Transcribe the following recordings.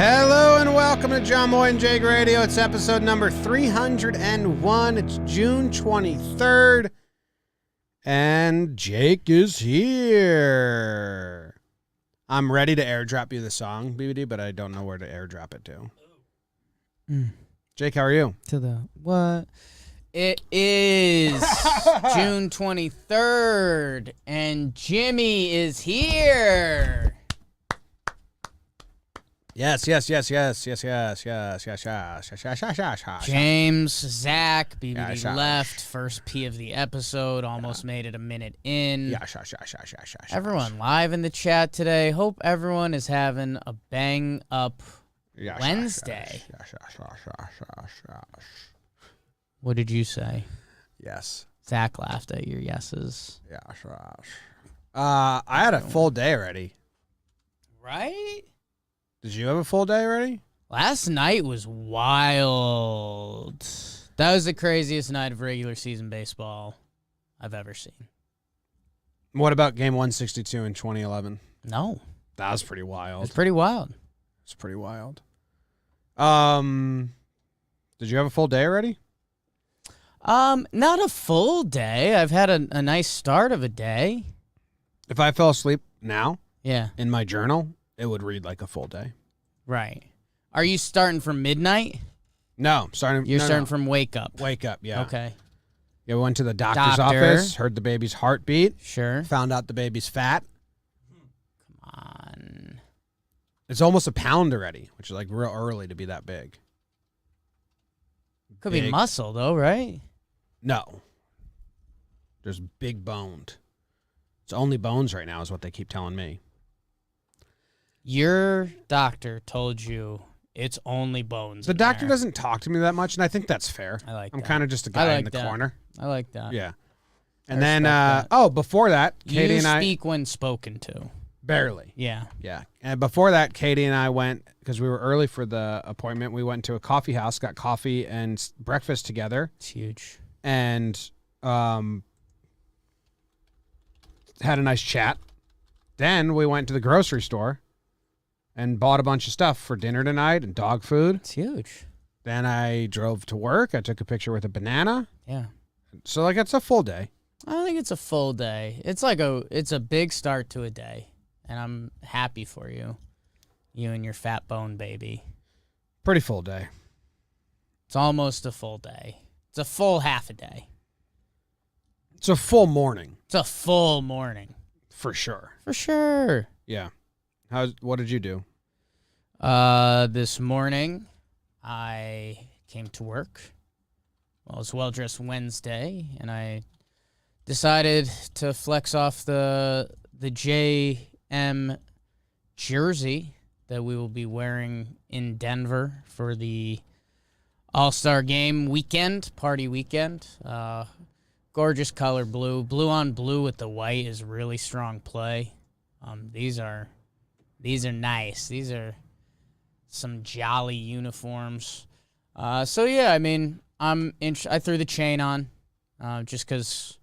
Hello and welcome to Jomboy and Joe Girardi. It's episode number 301. It's June 23rd. And Jake is here. I'm ready to airdrop you the song, BBD, but I don't know where to airdrop it to. Jake, how are you? To the what? It is June 23rd, and Jimmy is here. Yes. James, Zach, BBD left. First P of the episode. Almost made it a minute in. Everyone live in the chat today. Hope everyone is having a bang up Wednesday. What did you say? Yes. Zach laughed at your yeses. I had a full day already. Right? Did you have a full day already? Last night was wild. That was the craziest night of regular season baseball I've ever seen. What about game 162 in 2011? No. That was pretty wild. It's pretty wild. It's pretty wild. Did you have a full day already? Not a full day. I've had a nice start of a day. If I fell asleep now Yeah. in my journal, it would read like a full day. Right. Are you starting from midnight? No, starting. You're starting from wake up. Wake up, yeah. Okay. Yeah, we went to the doctor's office, heard the baby's heartbeat, Sure. found out the baby's fat. Come on. It's almost a pound already, which is like real early to be that big. Could be muscle, though, right? No. There's big boned. It's only bones right now is what they keep telling me. Your doctor told you it's only bones. The doctor doesn't talk to me that much, and I think that's fair. I like that. I'm kind of just a guy in the corner. I like that. Yeah. And then, before that, Katie and I... You speak when spoken to. Barely. Yeah. Yeah. And before that, Katie and I went, because we were early for the appointment, we went to a coffee house, got coffee and breakfast together. It's huge. And had a nice chat. Then we went to the grocery store and bought a bunch of stuff for dinner tonight and dog food. It's huge. Then I drove to work. I took a picture with a banana. Yeah. So, like, it's a full day. I don't think it's a full day. It's a big start to a day. And I'm happy for you. You and your fat bone baby. Pretty full day. It's almost a full day. It's a full half a day. It's a full morning. It's a full morning. For sure. For sure. Yeah. What did you do? This morning, I came to work. Well, it's Well-Dressed Wednesday, and I decided to flex off the JM jersey that we will be wearing in Denver for the All-Star Game weekend, party weekend. Gorgeous color blue. Blue on blue with the white is really strong play. These are nice. These are some jolly uniforms. So yeah, I mean, I threw the chain on, just because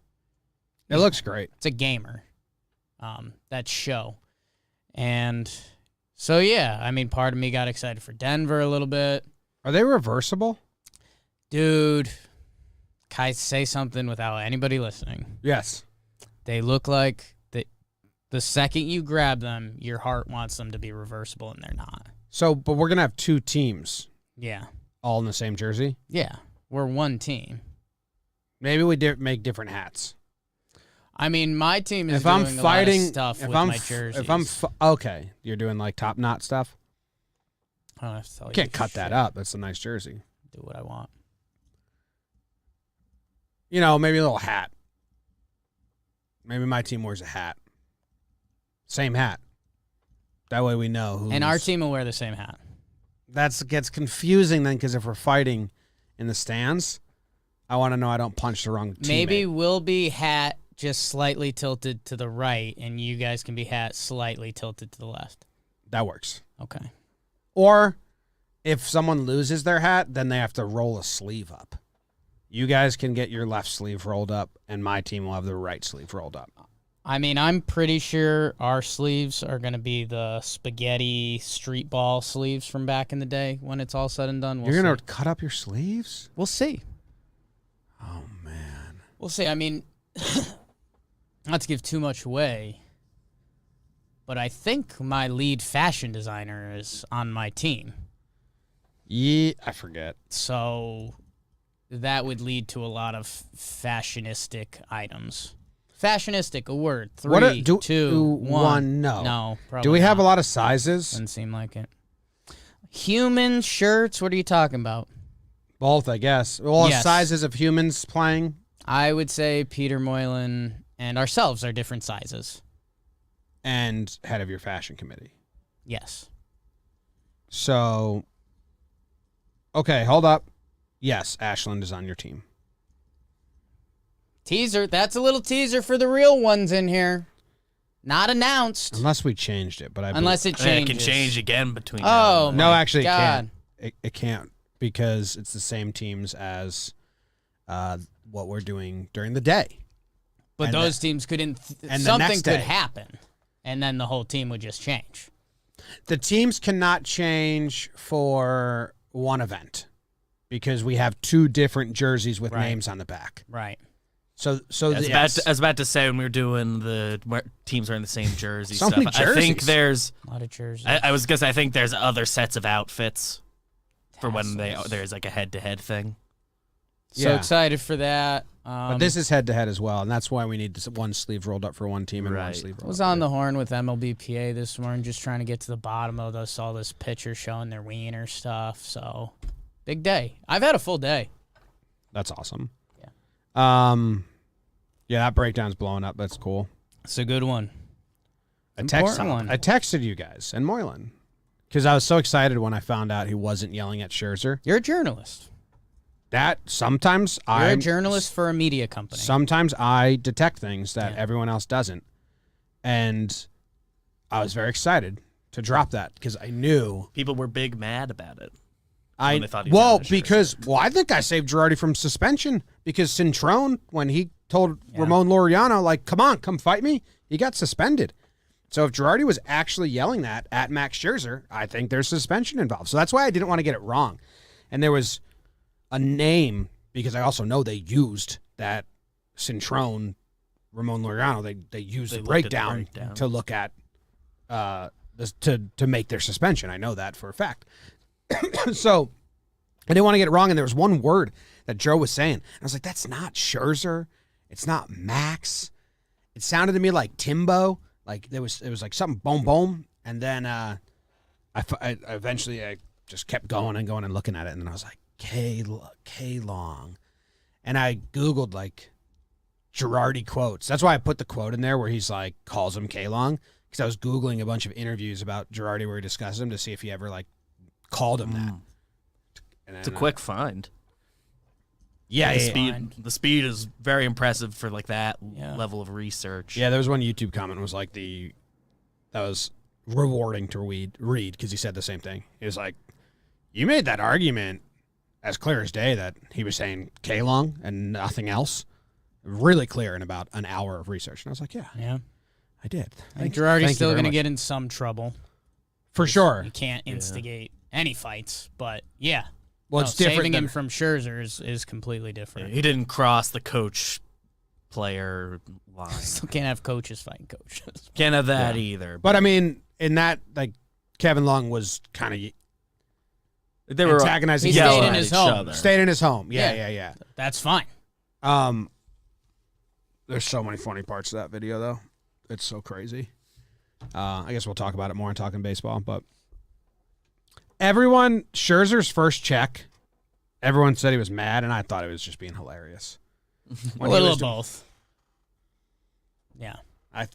it looks great. It's a gamer, that show, and so yeah, I mean, part of me got excited for Denver a little bit. Are they reversible, dude? Can I say something without anybody listening? Yes. They look like the second you grab them, your heart wants them to be reversible, and they're not. So, but we're going to have two teams. Yeah. All in the same jersey? Yeah. We're one team. Maybe we make different hats. I mean, my team is doing a lot of stuff with my jerseys. Okay. You're doing like top knot stuff? I don't have to tell you. Can't cut that up. That's a nice jersey. Do what I want. You know, maybe a little hat. Maybe my team wears a hat. Same hat. That way we know who. And our team will wear the same hat. That gets confusing then, because if we're fighting in the stands, I want to know I don't punch the wrong teammate. Maybe we'll be hat just slightly tilted to the right, and you guys can be hat slightly tilted to the left. That works. Okay. Or if someone loses their hat, then they have to roll a sleeve up. You guys can get your left sleeve rolled up, and my team will have the right sleeve rolled up. I mean, I'm pretty sure our sleeves are going to be the spaghetti street ball sleeves from back in the day when it's all said and done. You're going to cut up your sleeves? We'll see. Oh, man. We'll see. I mean, not to give too much away, but I think my lead fashion designer is on my team. Yeah, I forget. So that would lead to a lot of fashionistic items. Fashionistic, a word. 3, 2, 1. No. No, probably Do we have a not. lot of sizes? Doesn't seem like it. Human shirts, what are you talking about? Both, I guess. All Yes. sizes of humans playing? I would say Peter Moylan and ourselves are different sizes. And head of your fashion committee. Yes. So, okay, hold up. Yes, Ashland is on your team. Teaser. That's a little teaser for the real ones in here. Not announced. Unless we changed it, but Unless it I mean, changes. it can change again between. Oh, now and then. No, my actually, God. it can't because it's the same teams as what we're doing during the day. But and those teams couldn't. and the Something next could day. happen, and then the whole team would just change. The teams cannot change for one event because we have 2 different jerseys with Right. names on the back. Right. So I was about to say when we were doing where teams are in the same jersey So stuff. many I think jerseys. there's. A lot of jerseys. I was gonna say I think there's other sets of outfits for when Tassels. there's like a head-to-head thing. So Yeah. excited for that. But this is head-to-head as well, and that's why we need this one sleeve rolled up for one team and one Right. sleeve rolled I was up. on the horn with MLBPA this morning, just trying to get to the bottom of this. All this picture showing their wiener stuff. So big day. I've had a full day. That's awesome. Yeah. Yeah, that breakdown's blowing up. That's cool. It's a good one. I Important one. texted you guys and Moylan because I was so excited when I found out he wasn't yelling at Scherzer. You're a journalist. That sometimes You're a journalist for a media company. Sometimes I detect things that Yeah. everyone else doesn't, and I was very excited to drop that because I knew People were big mad about it. I When they thought he was yelling at Scherzer. I think I saved Girardi from suspension because Cintrone, when he told Ramon Laureano, like, come fight me, he got suspended. So if Girardi was actually yelling that at Max Scherzer, I think there's suspension involved. So that's why I didn't want to get it wrong. And there was a name, because I also know they used that Cintrone, Ramon Laureano, they used They the looked at the breakdown breakdown. to look at this to make their suspension. I know that for a fact. So I didn't want to get it wrong, and there was one word that Joe was saying. And I was like, that's not Scherzer. It's not Max. It sounded to me like Timbo. Like it was like something boom boom. And then I eventually just kept going and looking at it, and then I was like, K Long. And I Googled like Girardi quotes. That's why I put the quote in there where he's like calls him K Long, because I was Googling a bunch of interviews about Girardi where he discussed him to see if he ever like called him that. And It's a then, quick find. yeah, the yeah, speed. The speed is very impressive for like that Yeah. level of research. yeah. There was one YouTube comment was like that was rewarding to read because he said the same thing. He was like, "You made that argument as clear as day that he was saying K Long and nothing else, really clear in about an hour of research." And I was like, "Yeah, I did." I think Thank Girardi's you still very going to much. get in some trouble. for sure. You can't instigate any fights, but yeah. Well, No, it's different saving than him from Scherzer is completely Yeah, different. he didn't cross the coach-player line. Still can't have coaches fighting coaches. Can't have that either. But I mean, in that, like, Kevin Long was kind of they were antagonizing. He yelling stayed in at his each home. other. Stayed in his home. Yeah. Yeah. That's fine. There's so many funny parts of that video, though. It's so crazy. I guess we'll talk about it more in Talking Baseball, but Scherzer's first check, everyone said he was mad, and I thought it was just being hilarious. A When he little was of doing- both. Yeah.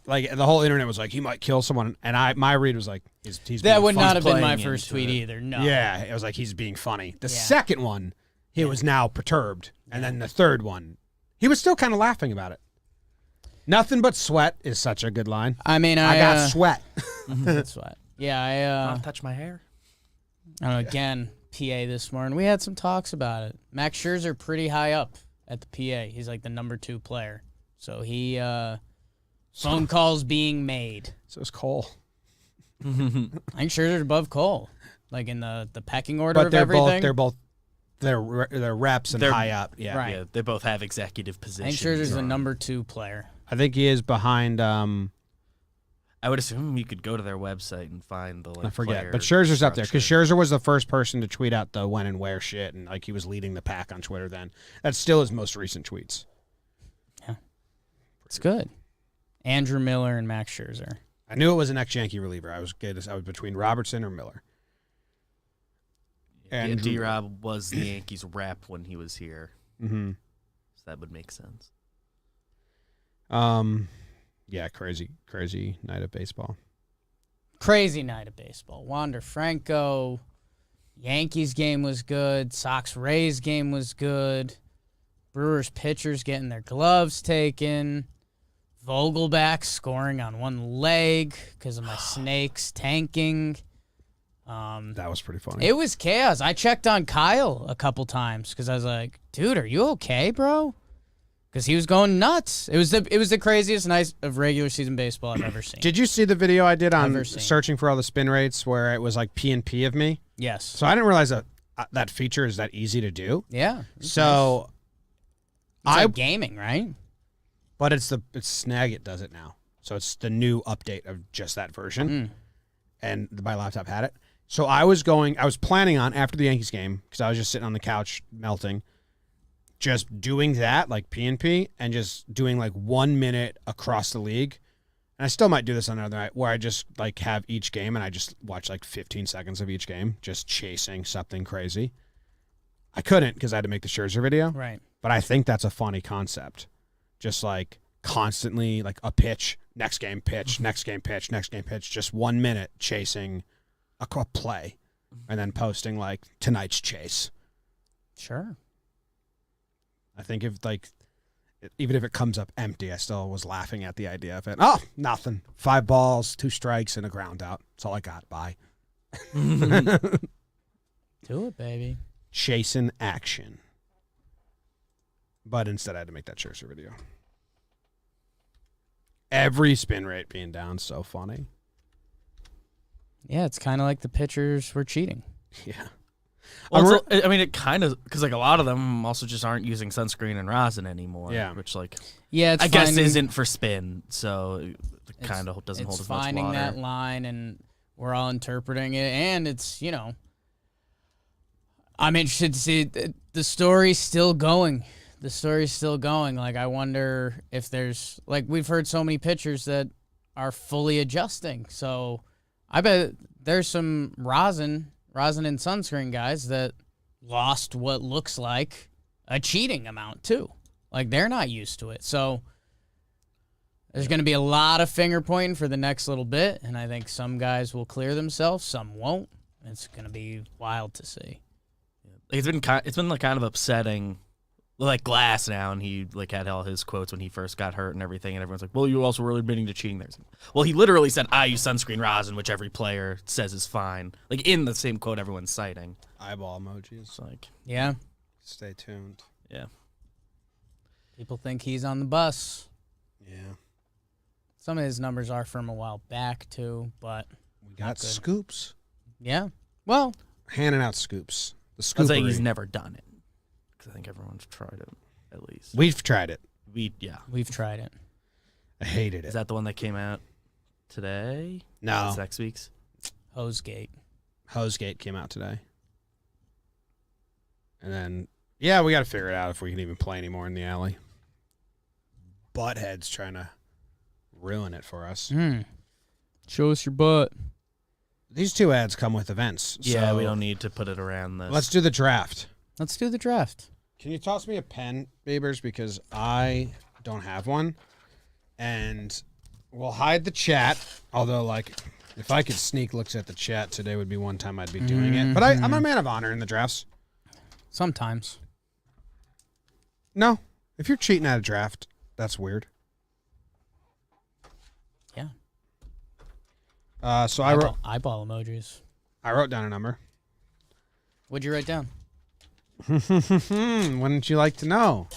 like the whole internet was like, he might kill someone, and my read was like, he's That being would funny. not have been my playing first into tweet it. either. No. Yeah, it was like he's being funny. The Yeah. second one, he was now perturbed, and then the third one, he was still kind of laughing about it. Nothing but sweat is such a good line. I mean, I got sweat. That's what. Yeah, Not touch my hair. I don't know, again, PA this morning. We had some talks about it. Max Scherzer pretty high up at the PA. He's like the number 2 player. So he Phone calls being made. So is Cole. I think Scherzer's above Cole, like in the pecking order But of everything. they're reps and They're- high up. Yeah. Right. Yeah, they both have executive I positions. think Scherzer's the number 2 player. I think he is behind. I would assume you could go to their website and find the I forget, player but Scherzer's up there because structure. Scherzer was the first person to tweet out the when and where shit, and like he was leading the pack on Twitter then. That's still his most recent tweets. It's good. Andrew Miller and Max Scherzer. I knew it was an ex-Yankee reliever. I was between Robertson or Miller. And D-Rob was the Yankees rep when he was here, Mm-hmm. so that would make sense. Yeah, crazy night of baseball. Crazy night of baseball. Wander Franco. Yankees game was good. Sox Rays game was good. Brewers pitchers getting their gloves taken. Vogelback scoring on one leg because of my Snakes tanking. That was pretty funny. It was chaos. I checked on Kyle a couple times because I was like, dude, are you okay, bro? Because he was going nuts. It was the craziest night of regular season baseball I've ever seen. Did you see the video I did on Never seen. searching for all the spin rates where it was like P&P of me? Yes. So I didn't realize that feature is that easy to do. Yeah. So It's like gaming, right? but it's Snagit does it now. So it's the new update of just that version. And my laptop had it. So I was planning on after the Yankees game because I was just sitting on the couch melting, just doing that like P&P and just doing like 1 minute across the league. And I still might do this on another night where I just like have each game and I just watch like 15 seconds of each game, just chasing something crazy. I couldn't because I had to make the Scherzer video. Right. But I think that's a funny concept. Just like constantly like a pitch, next game pitch, next game pitch, next game pitch, just 1 minute chasing a play and then posting like tonight's chase. Sure. I think even if it comes up empty, I still was laughing at the idea of it. Oh, nothing. 5 balls, 2 strikes, and a ground out. That's all I got. Bye. Do it, baby. Chasing action. But instead I had to make that Scherzer video. Every spin rate being down, so funny. Yeah, it's kind of like the pitchers were cheating. Yeah. Well, I mean, it kind of because like a lot of them also just aren't using sunscreen and rosin anymore. Yeah. Which like Yeah, it's I guess finding- isn't for spin, so it kind of doesn't hold It's as much finding water. that line, and we're all interpreting it, and it's I'm interested to see the story's still going. The story's still going. Like, I wonder if there's we've heard so many pitchers that are fully adjusting. So I bet there's some rosin and sunscreen guys that lost what looks like a cheating amount too. Like, they're not used to it. So there's going to be a lot of finger pointing for the next little bit, and I think some guys will clear themselves, some won't. It's going to be wild to see. It's been like kind of upsetting. Like Glass now, and he like had all his quotes when he first got hurt and everything, and everyone's like, "Well, you also were admitting to cheating there." Well, he literally said, "I use sunscreen rosin," which every player says is fine. Like in the same quote everyone's citing. Eyeball emojis. It's like, Yeah, Stay tuned. yeah, people think he's on the bus. Yeah. Some of his numbers are from a while back too, but We got Not good. scoops. yeah. Well, Handing out scoops. The I'd say he's scoopery. never done it because I think everyone's tried it at least. We've tried it. we've tried it. I hated it. Is that the one that came out today? No. That's next week's. Hosegate. Hosegate came out today. And then, yeah, we got to figure it out if we can even play anymore in the alley. Butthead's trying to ruin it for us. Show us your butt. These 2 ads come with events. Yeah, so we don't need to put it around this. Let's do the draft. Let's do the draft. Can you toss me a pen, Babers? Because I don't have one. And we'll hide the chat. Although, like, if I could sneak looks at the chat, today would be one time I'd be doing it. But I'm a man of honor in the drafts. Sometimes. No. If you're cheating at a draft, that's weird. Yeah. So I wrote eyeball emojis. down a number. What'd you write down? Wouldn't you like to know?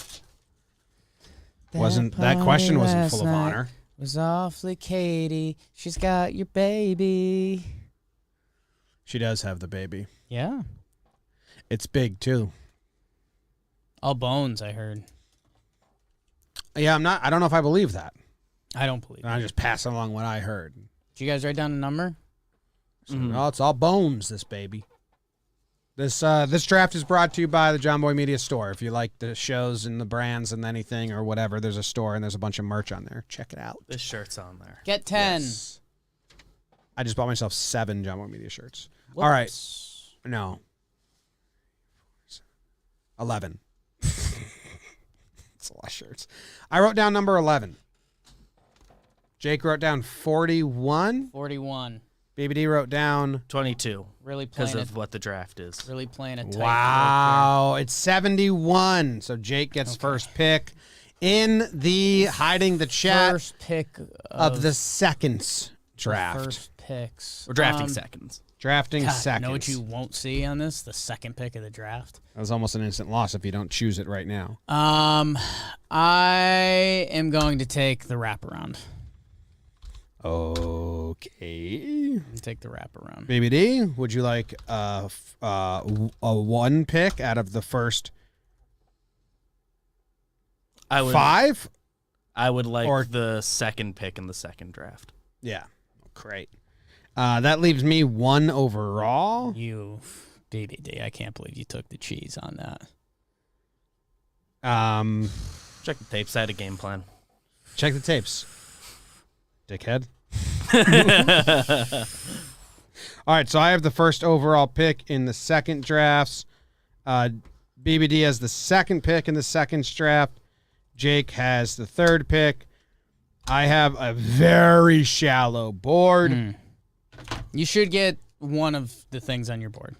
That question wasn't full of honor. was awfully Katie. She's got your baby. She does have the baby. Yeah. It's big too. All bones, I heard. Yeah, I don't know if I believe that. I don't believe it. I'm just passing along what I heard. Did you guys write down a number? So, no, it's all bones, this baby. This draft is brought to you by the Jomboy Media Store. If you like the shows and the brands and anything or whatever, there's a store and there's a bunch of merch on there. Check it out. This shirt's on there. Get 10. Yes. I just bought myself 7 Jomboy Media shirts. Whoops. All right. No. 11. It's a lot of shirts. I wrote down number 11. Jake wrote down 41. 41. BBD wrote down 22. Really playing Because of what the draft is. Really playing a tight wow. It's 71. So Jake gets first pick in the hiding the chat first pick of the seconds draft. First picks. We're drafting seconds. Drafting God, seconds. You know what you won't see on this? The second pick of the draft. That was almost an instant loss if you don't choose it right now. I am going to take the wraparound. Okay. Take the wraparound. BBD, would you like a 1 pick out of the first I would, 5? I would like Or- the second pick in the second draft. Yeah. Great. That leaves me 1 overall. You, BBD, I can't believe you took the cheese on that. Check the tapes. I had a game plan. Check the tapes. Dickhead. All right, so I have the first overall pick in the second drafts. BBD has the second pick in the second draft. Jake has the third pick. I have a very shallow board. You should get one of the things on your board.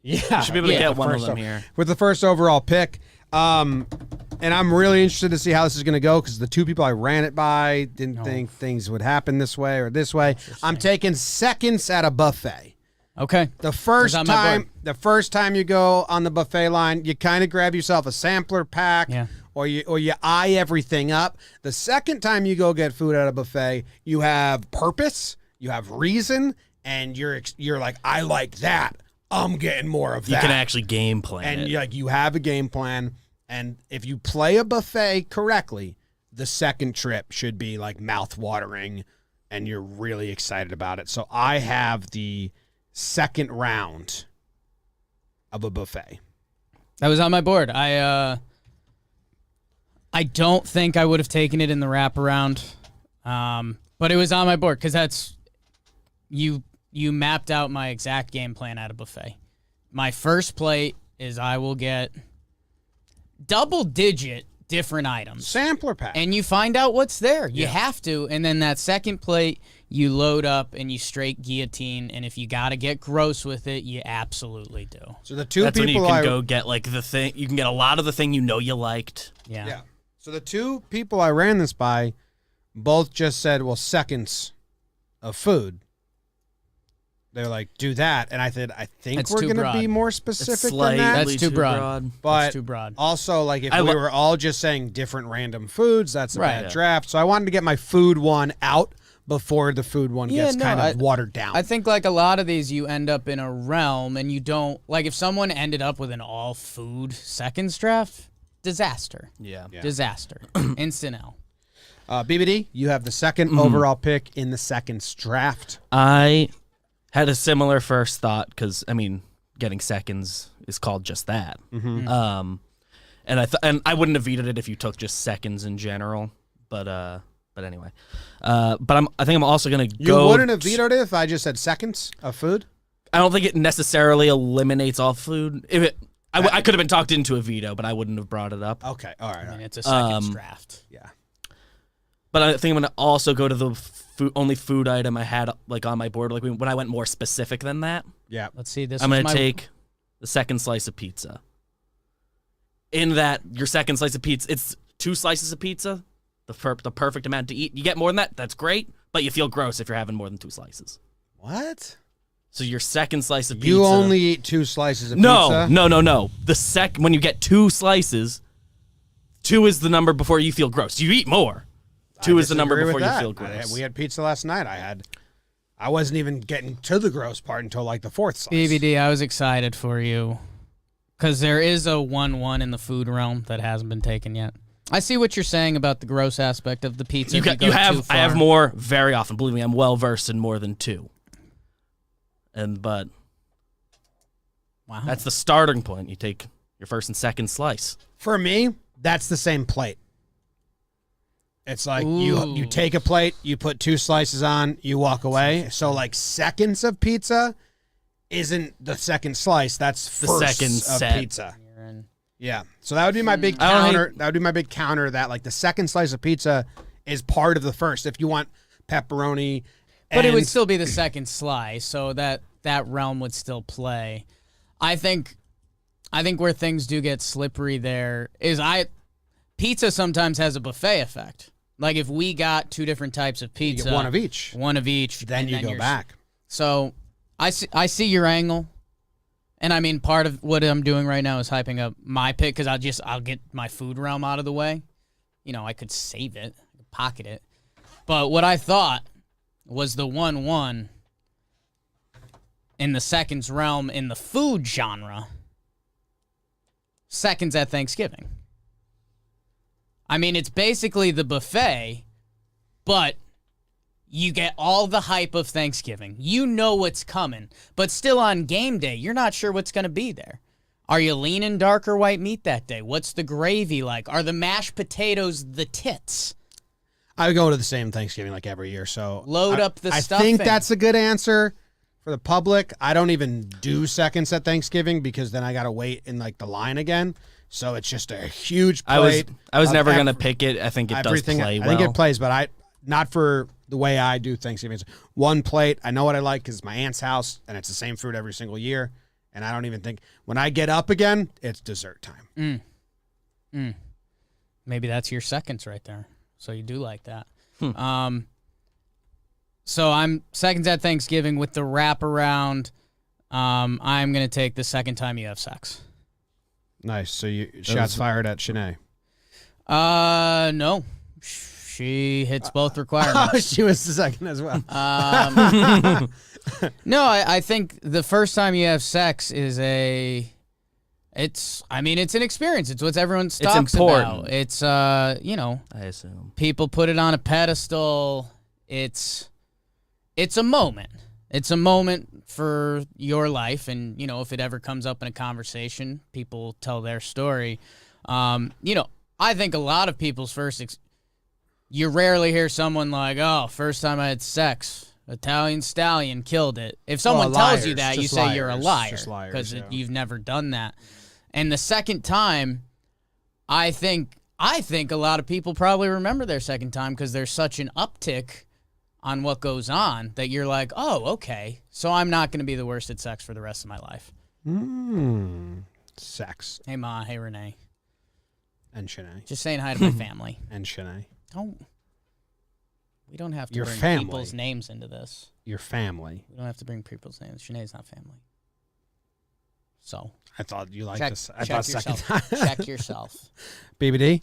Yeah, You should be able to get one of first them here. with the first overall pick. And I'm really interested to see how this is going to go because the 2 people I ran it by didn't think things would happen this way or this way. I'm taking seconds at a buffet. Okay. The first on my board. time you go on the buffet line, you kind of grab yourself a sampler pack, or you eye everything up. The second time you go get food at a buffet, you have purpose, you have reason, and you're like, I like that. I'm getting more of that. You can actually game plan and it. you have a game plan. And if you play a buffet correctly, the second trip should be like mouth-watering, and you're really excited about it. So I have the second round of a buffet. That was on my board. I don't think I would have taken it in the wraparound, but it was on my board because that's you mapped out my exact game plan at a buffet. My first plate is I will get double-digit different items. Sampler pack. And you find out what's there. You have to. And then that second plate, you load up and you straight guillotine. And if you got to get gross with it, you absolutely do. So the 2 That's when people you can go get like the thing. You can get a lot of the thing you know you liked. Yeah. So the 2 people I ran this by both just said, well, seconds of food. They're like, do that. And I said, I think That's we're too going to broad. be more It's specific than slightly that. That's too broad. But That's too broad. also, like, if I we lo- were all just saying different random foods, that's a Right. bad Yeah. draft. So I wanted to get my food one out before the food one gets kind of watered down. I think like a lot of these, you end up in a realm and you don't, like if someone ended up with an all food seconds draft, disaster. Yeah. Disaster. Instant L. BBD, you have the second overall pick in the seconds draft. I had a similar first thought because I mean, getting seconds is called just that. And I wouldn't have vetoed it if you took just seconds in general. But anyway, I think I'm also gonna go. You wouldn't have vetoed it if I just said seconds of food? I don't think it necessarily eliminates all food. If it, I could have been talked into a veto, but I wouldn't have brought it up. Okay, all right. I mean, it's a seconds draft. Yeah. But I think I'm gonna also go to the only food item I had like on my board. Like when I went more specific than that, Yeah. Let's see. This I'm was gonna my- take the second slice of pizza. In that, your second slice of pizza, it's 2 slices of pizza, the perfect amount to eat. You get more than that, that's great, but you feel gross if you're having more than 2 slices. What? So your second slice of pizza. You only eat 2 slices of No. pizza? When you get 2 slices, 2 is the number before you feel gross. You eat more. 2 is the number disagree before with you that. feel gross. We had pizza last night. I wasn't even getting to the gross part until like the 4th slice. BBD, I was excited for you because there is a 1-1 in the food realm that hasn't been taken yet. I see what you're saying about the gross aspect of the pizza. I have more very often. Believe me, I'm well versed in more than 2. But wow, that's the starting point. You take your first and second slice. For me, that's the same plate. It's like you Ooh. take a plate, you put 2 slices on, you walk away. So like seconds of pizza isn't the second slice. That's The firsts second of set. pizza. Yeah. So that would be my big counter. That would be my big counter. That like the second slice of pizza is part of the first. If you want pepperoni, but it would still be the second slice, so that realm would still play. I think where things do get slippery there is pizza sometimes has a buffet effect. Like if we got 2 different types of pizza, you get one of each. Then you go back. So I see your angle. And I mean, part of what I'm doing right now is hyping up my pick because I'll get my food realm out of the way. You know, I could save it, pocket it. But what I thought was the 1-1 in the seconds realm in the food genre. Seconds at Thanksgiving. I mean, it's basically the buffet, but you get all the hype of Thanksgiving. You know what's coming. But still on game day, you're not sure what's going to be there. Are you leaning dark or white meat that day? What's the gravy like? Are the mashed potatoes the tits? I go to the same Thanksgiving like every year. So Load up the stuffing. I think that's a good answer for the public. I don't even do seconds at Thanksgiving because then I got to wait in like the line again. So it's just a huge plate. I was never going to pick it. I think it does play well. I think it plays, but not for the way I do Thanksgiving. It's 1 plate. I know what I like because it's my aunt's house, and it's the same food every single year. And I don't even think when I get up again, it's dessert time. Maybe that's your seconds right there. So you do like that. So I'm seconds at Thanksgiving with the wraparound. I'm going to take the second time you have sex. Nice. So shots fired at Shanae. No. She hits both requirements. Oh, she was the second as well. No, I think the first time you have sex is it's an experience. It's what everyone talks about. It's, I assume. People put it on a pedestal. It's a moment. It's a moment for your life. And, if it ever comes up in a conversation, people tell their story. I think a lot of people's you rarely hear someone like, oh, first time I had sex, Italian stallion killed it. If someone tells you that, you say you're a liar because you've never done that. And the second time, I think a lot of people probably remember their second time because there's such an uptick on what goes on that you're like, oh, okay, so I'm not going to be the worst at sex for the rest of my life. Sex. Hey, Ma. Hey, Renee. And Shanae. Just saying hi to my family. And Shanae. We don't have to Your bring family. people's names into this. Your family. We don't have to bring people's names. Shanae's not family. So. I thought you liked check, this. check second yourself. time. Check yourself. BBD?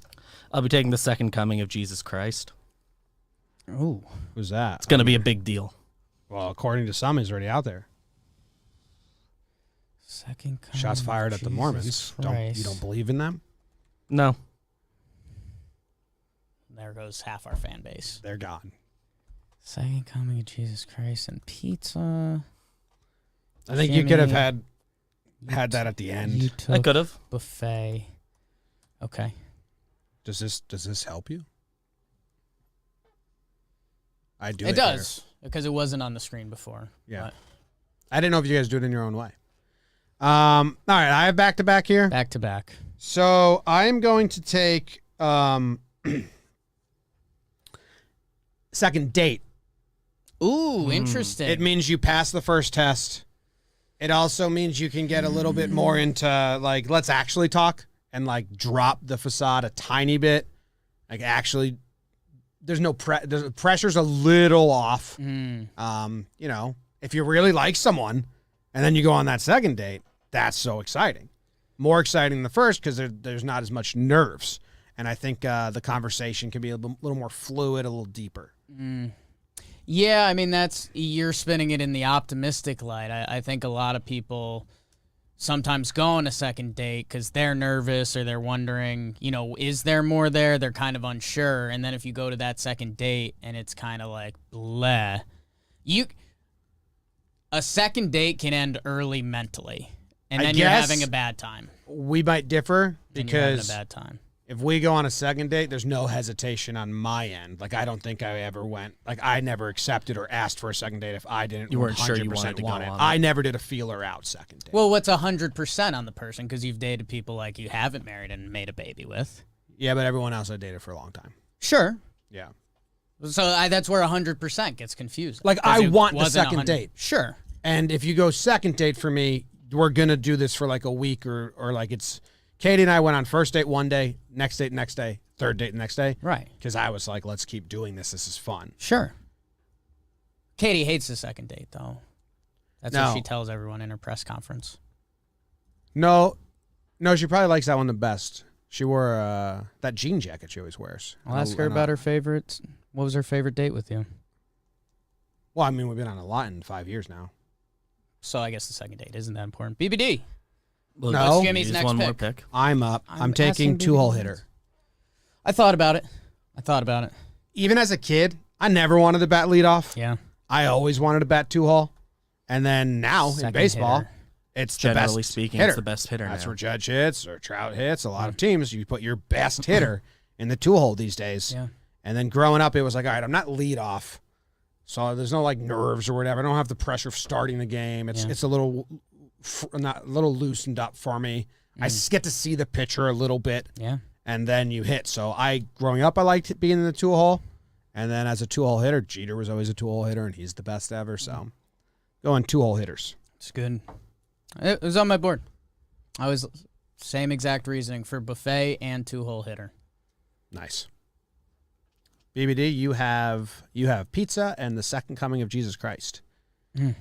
I'll be taking the second coming of Jesus Christ. Ooh. Who's that? It's going to be a big deal. Well, according to some, he's already out there. Second coming. Shots fired at the Jesus Mormons. You don't believe in them? No. There goes half our fan base. They're gone. Second coming of Jesus Christ and pizza. I think you could have had that at the end. I could have. Buffet. Okay. Does this help you? I do. It does because it wasn't on the screen before. Yeah. But. I didn't know if you guys do it in your own way. All right, I have back to back here. Back to back. So I am going to take second date. Ooh, interesting. It means you pass the first test. It also means you can get a little bit more into like, let's actually talk and like drop the facade a tiny bit. Like actually, there's no the pressure's a little off. If you really like someone and then you go on that second date, that's so exciting. More exciting than the first because there's not as much nerves. And I think the conversation can be a little more fluid, a little deeper. Yeah, I mean, you're spinning it in the optimistic light. I think a lot of people sometimes go on a second date because they're nervous or they're wondering, is there more there? They're kind of unsure. And then if you go to that second date and it's kind of like, bleh. A second date can end early mentally. And then you're having a bad time. We might differ Then you're having because a bad time. if we go on a second date, there's no hesitation on my end. Like, I don't think I ever went. Like, I never accepted or asked for a second date if I didn't. You weren't sure you wanted to go on it. I never did a feeler out second date. Well, what's 100% on the person? Because you've dated people like you haven't married and made a baby with. Yeah, but everyone else I dated for a long time. Sure. Yeah. So that's where 100% gets confused. Like, I want the second date. Sure. And if you go second date for me, we're going to do this for like a week or like it's Katie and I went on first date one day, next date next day, third date the next day. Right. Because I was like, let's keep doing this. This is fun. Sure. Katie hates the second date, though. That's what she tells everyone in her press conference. No, she probably likes that one the best. She wore that jean jacket she always wears. I'll ask her about her favorite. What was her favorite date with you? Well, I mean, we've been on a lot in 5 years now. So I guess the second date isn't that important. BBD. Well, No. What's Jimmy's just next one pick? more pick. I'm up. I'm taking asking two-hole BBD. hitter. I thought about it. Even as a kid, I never wanted to bat leadoff. Yeah. I always wanted to bat two-hole. And then now in Second baseball, hitter. it's the Generally best speaking, hitter. it's the best hitter That's now. where Judge hits or Trout hits. A lot of teams, you put your best hitter in the two-hole these days. Yeah. And then growing up, it was like, all right, I'm not leadoff. So there's no like nerves or whatever. I don't have the pressure of starting the game. It's a little loosened up for me. I get to see the pitcher a little bit. Yeah. And then you hit. So growing up, I liked being in the two-hole. And then as a two-hole hitter, Jeter was always a two-hole hitter, and he's the best ever. So going two-hole hitters. It's good. It was on my board. I was same exact reasoning for buffet and two-hole hitter. Nice. BBD, you have pizza and the second coming of Jesus Christ. That'd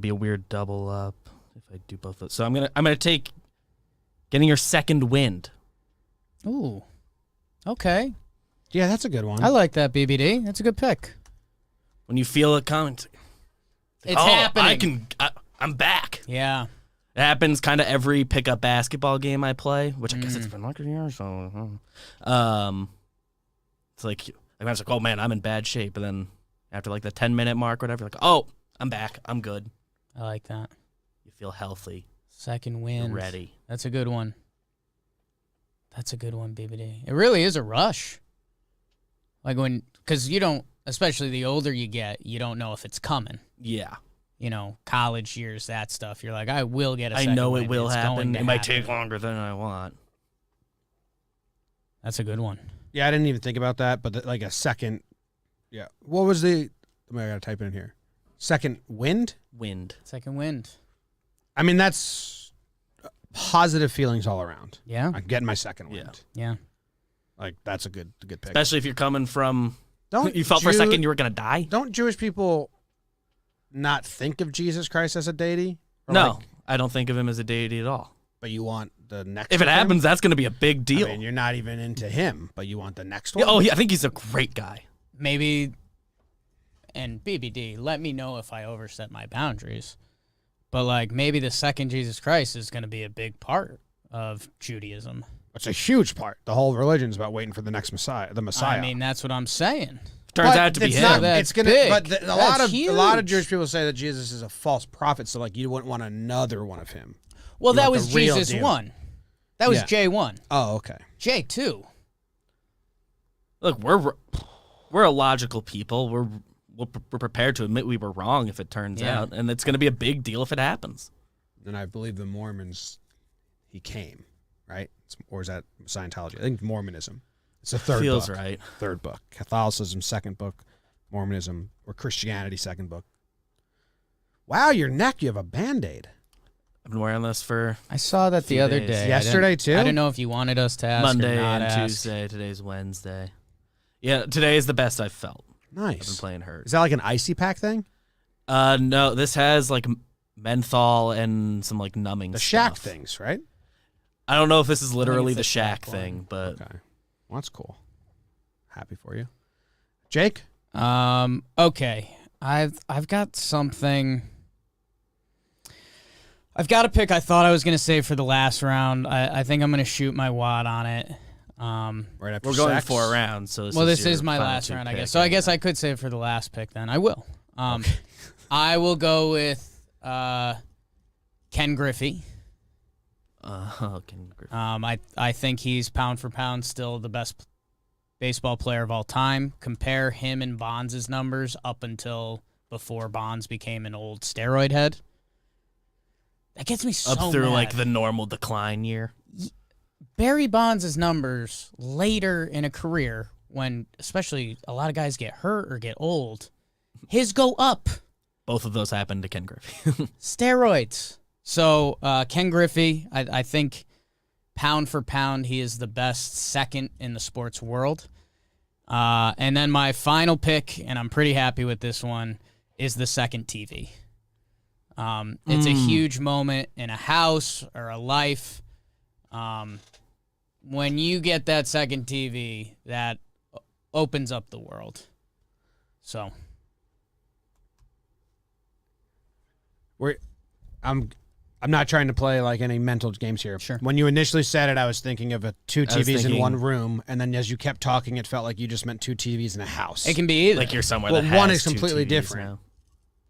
be a weird double up if I do both those. So I'm gonna take getting your second wind. Ooh. Okay. Yeah, that's a good one. I like that, BBD. That's a good pick. When you feel it coming, It's happening. I'm back. Yeah. It happens kind of every pickup basketball game I play, which I guess it's been like a year or so. It's like I was like, oh man, I'm in bad shape, and then after like the 10-minute mark, or whatever, you're like, oh, I'm back, I'm good. I like that. You feel healthy, Second wind. you're ready. That's a good one. That's a good one, BBD. It really is a rush. Like because you don't, especially the older you get, you don't know if it's coming. Yeah, College years, that stuff. You're like, I will get a I second know wind. it will It's happen. going to It might happen. take longer than I want. That's a good one. Yeah, I didn't even think about that, but like a second. Yeah. What was the? I got to type it in here. Second wind? Wind. Second wind. I mean, that's positive feelings all around. Yeah. I'm getting my second wind. Yeah. Like, that's a good pick. Especially if you're coming from. Don't You felt for a second you were gonna die. Don't Jewish people not think of Jesus Christ as a deity? Or No, like, I don't think of him as a deity at all. but you want the next If it of him? happens, that's gonna be a big deal. I mean, you're not even into him, but you want the next one? Yeah, I think he's a great guy. Maybe, and BBD, let me know if I overstep my boundaries. But, like, maybe the second Jesus Christ is going to be a big part of Judaism. It's a huge part. The whole religion is about waiting for the next Messiah, the Messiah. I mean, that's what I'm saying. Turns But out to be it's him. not- That's it's gonna, big. but a lot That's of Jewish huge. people say that Jesus is a false prophet, so like you wouldn't want another one of him. Well, You that want was the real Jesus deal. 1. That was Yeah. J1. Oh, okay. J2. Look, we're a logical people. We're prepared to admit we were wrong if it turns Yeah. out, and it's going to be a big deal if it happens. And I believe the Mormons, he came, right? Or is that Scientology? I think Mormonism. It's the third Feels book. right. Third book. Catholicism, second book. Mormonism, or Christianity, second book. Wow, your neck, you have a Band-Aid. I've been wearing this for I saw that the Few other days. day. Yesterday, too? I didn't know if you wanted us to ask Monday or not and ask. Tuesday. Today's Wednesday. Yeah, today is the best I've felt. I've been Nice. playing hurt. Is that like an icy pack thing? No, this has like menthol and some like numbing The stuff. Shaq things, right? I don't know if this is literally it's the the Shaq Shaq one. thing, but Okay. Well, that's cool. Happy for you. Jake? Okay. I've got something. I've got a pick I thought I was going to save for the last round. I think I'm going to shoot my wad on it. Right after we're going sex? 4 rounds. So This your is my final last two round, I pick, guess. So I guess yeah. I could save it for the last pick then. I will. I will go with Ken Griffey. Ken Griffey. I think he's pound for pound still the best baseball player of all time. Compare him and Bonds' numbers up until before Bonds became an old steroid head. That gets me so Up through mad. like the normal decline year. Barry Bonds' numbers later in a career, when especially a lot of guys get hurt or get old, his go up. Both of those happened to Ken Griffey. Steroids. So Ken Griffey, I think pound for pound, he is the best second in the sports world. And then my final pick, and I'm pretty happy with this one, is the second TV. It's a huge moment in a house or a life. When you get that second TV, that opens up the world. So I'm not trying to play like any mental games here. Sure. When you initially said it, I was thinking of two I was TVs in thinking- one room, and then as you kept talking, it felt like you just meant two TVs in a house. it can be either. Like you're somewhere Well, that has one is two completely TVs different. now.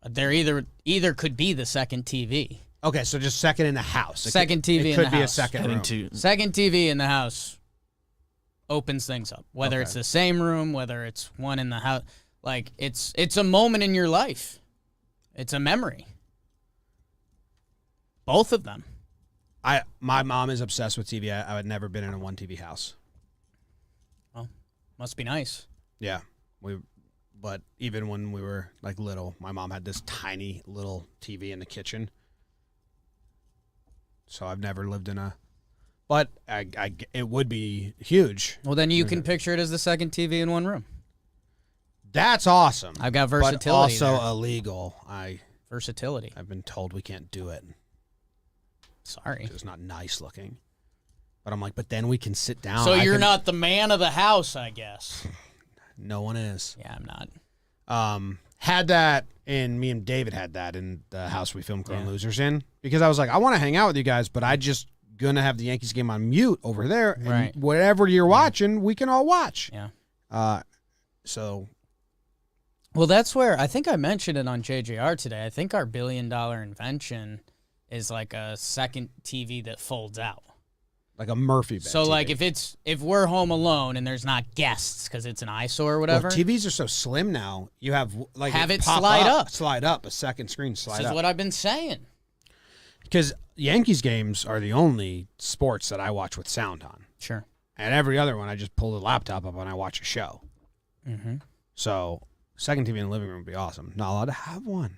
They're either could be the second TV. Okay, so just second in the house. Second TV it in could the be a house. second Having room. two. Second TV in the house opens things up. Whether Okay. it's the same room, whether it's one in the house, like it's a moment in your life. It's a memory. Both of them. My mom is obsessed with TV. I had never been in a one TV house. Well, must be nice. Yeah, but even when we were like little, my mom had this tiny little TV in the kitchen. So I've never lived in a, but it would be huge. Well, then you can picture it as the second TV in one room. That's awesome. I've got but versatility. also there. illegal. Versatility. I've been told we can't do it. Sorry. It's not nice looking. But I'm like, but then we can sit down. So I you're can- not the man of the house, I guess. No one is. Yeah, I'm not. Had that, and me and David had that in the house we filmed Grown Yeah. Losers in, because I was like, I want to hang out with you guys, but I just gonna have the Yankees game on mute over there, and Right. whatever you're watching, we can all watch. Yeah. So Well, that's where I think I mentioned it on JJR today. I think our $1 billion invention is like a second TV that folds out. like a Murphy bed. So TV. like if we're home alone and there's not guests because it's an eyesore or whatever, Well, TVs are so slim now. You have like Have it pop slide up. a second screen slide this is up. what I've been saying. Because Yankees games are the only sports that I watch with sound on. Sure. And every other one, I just pull the laptop up and I watch a show. Mm-hmm. So, second TV in the living room would be awesome. Not allowed to have one.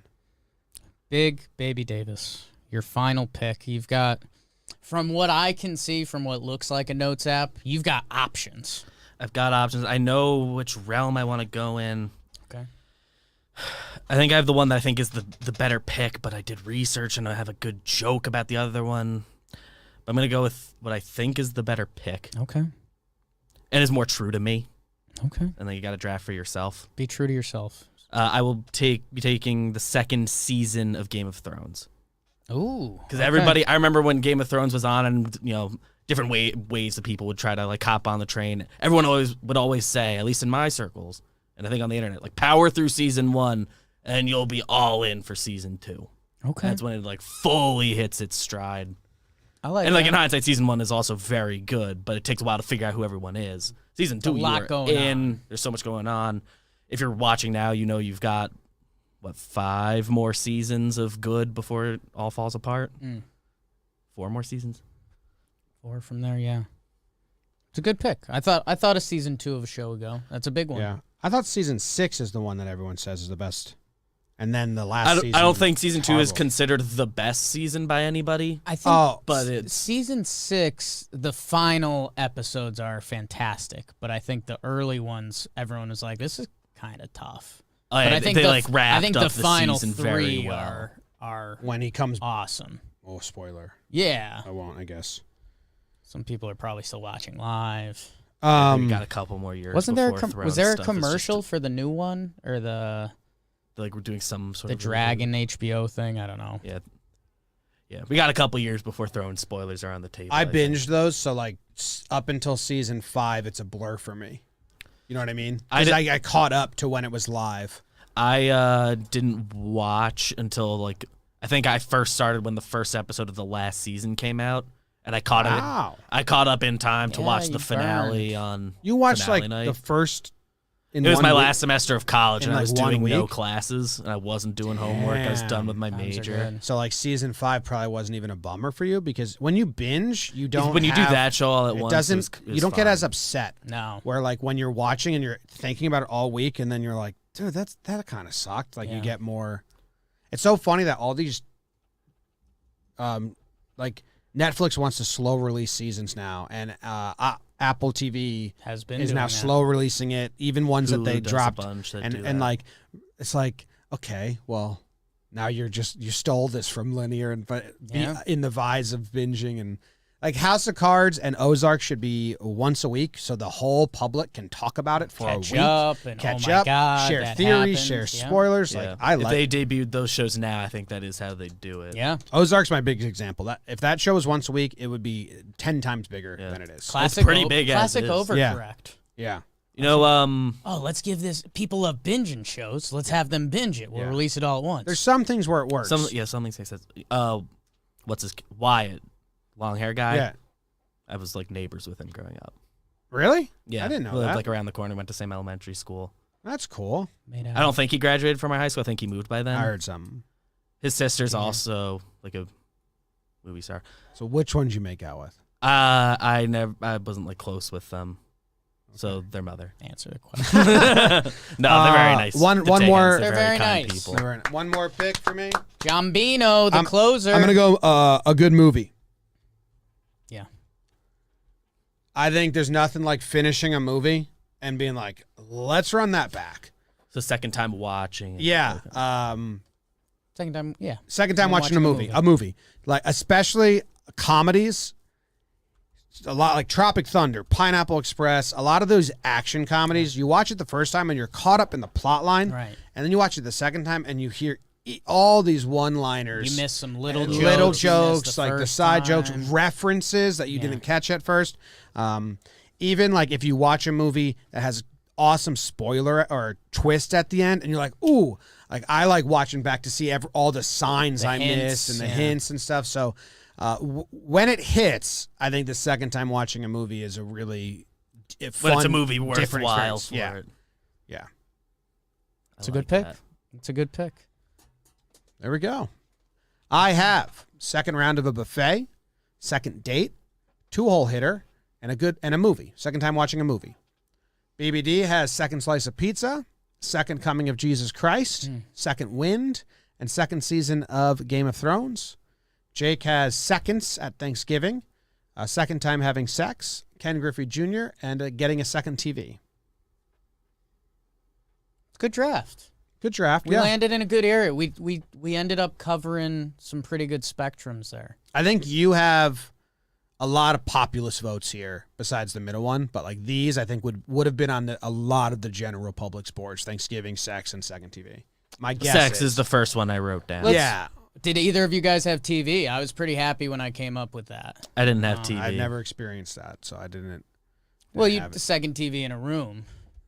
Big Baby Davis, your final pick. You've got, from what I can see, from what looks like a notes app, you've got options. I've got options. I know which realm I want to go in. Okay. I think I have the one that I think is the better pick, but I did research and I have a good joke about the other one. But I'm going to go with what I think is the better pick Okay. and is more true to me. Okay. And then you got to draft for yourself. Be true to yourself. I will be taking the second season of Game of Thrones. Ooh. Because everybody, I remember when Game of Thrones was on and, you know, different ways that people would try to, like, hop on the train. Everyone would always say, at least in my circles, and I think on the internet, like, power through season 1, and you'll be all in for season 2. Okay. That's when it, like, fully hits its stride. I like And, like, that. in hindsight, season 1 is also very good, but it takes a while to figure out who everyone is. Season 2, a lot you're going in. on. There's so much going on. If you're watching now, you know you've got, 5 more seasons of good before it all falls apart? 4 more seasons? 4 from there, yeah. It's a good pick. I thought a season 2 of a show would go. That's a big one. Yeah. I thought season 6 is the one that everyone says is the best. And then the last season. I don't think season 2 is horrible. considered the best season by anybody. I think Oh, But it's season 6, the final episodes are fantastic, but I think the early ones, everyone was like, "This is kind of tough." oh, yeah, But I think they the, like wrapped I think up the final season 3 very well. are when he comes. awesome. Oh, spoiler. Yeah, I won't, I guess. Some people are probably still watching live. We got a couple more years. Wasn't there before a Thrones commercial stuff is for the new one or the like we're doing some sort the of Dragon HBO thing? I don't know. Yeah, we got a couple years before Thrones spoilers are on the table. I think. binged those, so like up until season 5, it's a blur for me. You know what I mean? Because I caught up to when it was live. I didn't watch until like I think I first started when the first episode of the last season came out, and I caught Wow. it. I caught up in time to Yeah, watch you the finale burned. on. You watched finale like night. the first. It was one my week? last semester of college, in, and I like, was one doing no week? classes, and I wasn't doing homework. I was done with my Times are major. good. So like season 5 probably wasn't even a bummer for you because when you binge, you don't. When you do have- that show all at it once, doesn't. it was You don't get fine. as upset. No. Where like when you're watching and you're thinking about it all week, and then you're like, dude, that kind of sucked. Like you Yeah. get more. It's so funny that all these, like Netflix wants to slow release seasons now, and Apple TV Has been is doing now that. slow releasing it, even ones that Hulu they does a dropped, bunch that and do and that. like it's like okay, well, now you stole this from linear and Yeah. in the vise of binging and like House of Cards and Ozark should be once a week so the whole public can talk about it for Catch a week, up and catch oh my up, God, share that theories, happens. share Yeah. spoilers. Yeah. Like I if like they debuted those shows now, I think that is how they do it. Yeah. Ozark's my big example. That if that show was once a week, it would be 10 times bigger Yeah. than it is. Classic. pretty big as Classic it is. overcorrect. Yeah. You know, Oh, let's give this. People love binging shows. Let's have them binge it. We'll Yeah. release it all at once. There's some things where it works. something says, what's his Wyatt, long hair guy. Yeah. I was like neighbors with him growing up. Really? Yeah, I didn't know we lived that. like around the corner. Went to the same elementary school. That's cool. Made out I don't think he graduated from our high school. I think he moved by then. I heard something. His sister's Yeah. also like a movie star. So which one'd you make out with? I wasn't like close with them. So their mother. answer the question. No, they're very nice. one to take more- in. They're very kind nice. people. One more pick for me. Jombino, the closer. I'm gonna go a good movie. Yeah. I think there's nothing like finishing a movie and being like, let's run that back. So second time watching. Yeah. Second time, yeah. Second time And watching a movie. A movie. Like especially comedies. A lot like Tropic Thunder, Pineapple Express, a lot of those action comedies, you watch it the first time and you're caught up in the plot line. Right. And then you watch it the second time and you hear all these one-liners. You miss some little and jokes. little you missed jokes, like the first side jokes, time. references that you Yeah. didn't catch at first. Even like if you watch a movie that has awesome spoiler or twist at the end, and you're like, ooh, like I like watching back to see all the signs The I hints, missed and the yeah. hints and stuff. So when it hits, I think the second time watching a movie is a really fun, But it's a movie different worthwhile experience. for Yeah, it. yeah. It's a good pick. It's a good pick. There we go. I have second round of a buffet, second date, 2-hole hitter, and a movie. Second time watching a movie. BBD has second slice of pizza, second coming of Jesus Christ, second wind, and second season of Game of Thrones. Jake has seconds at Thanksgiving, a second time having sex, Ken Griffey Jr., and getting a second TV. Good draft. Good draft. We Yeah. landed in a good area. We ended up covering some pretty good spectrums there. I think you have a lot of populist votes here besides the middle one, but like these I think would have been on a lot of the general public sports, Thanksgiving, sex, and second TV. My guess Sex is the first one I wrote down. yeah. Did either of you guys have TV? I was pretty happy when I came up with that. I didn't have TV. I've never experienced that, so I didn't. Well, have the it. second TV in a room,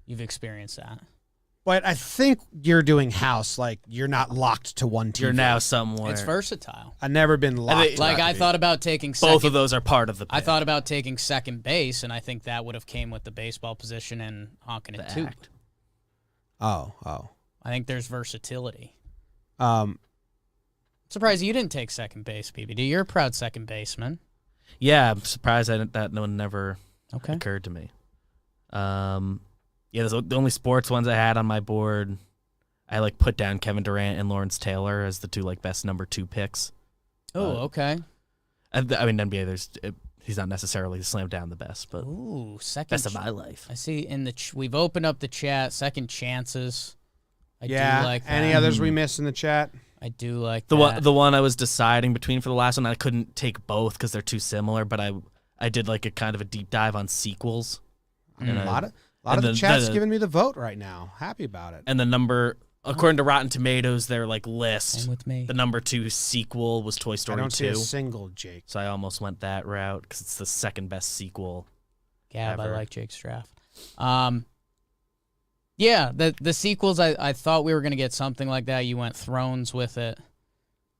you've experienced that. But I think you're doing house, like you're not locked to one TV. You're now somewhere. It's versatile. I've never been locked. to Like that I TV. thought about taking second. Both of those are part of the pick. I thought about taking second base, and I think that would have came with the baseball position and honking it the too. act. Oh. I think there's versatility. Um, Surprised you didn't take second base, BBD. You're a proud second baseman. Yeah, I'm surprised that one never Okay. occurred to me. Yeah, those are the only sports ones I had on my board. I like put down Kevin Durant and Lawrence Taylor as the two like best number 2 picks. Oh, okay. I mean NBA. He's not necessarily slammed down the best, but Ooh, second. best of my life. I see in the we've opened up the chat. Second chances. I yeah. do like that. Any others we missed in the chat? I do like The that. one I was deciding between for the last one, I couldn't take both because they're too similar. But I did like a kind of a deep dive on sequels. A lot of the chat's giving me the vote right now. Happy about it. And the number, according to Rotten Tomatoes, their like list, Same with me. the number 2 sequel was Toy Story 2. I don't see a single Jake. So I almost went that route because it's the second best sequel. Gab, I ever. like Jake's draft. Yeah, the sequels, I thought we were going to get something like that. You went Thrones with it.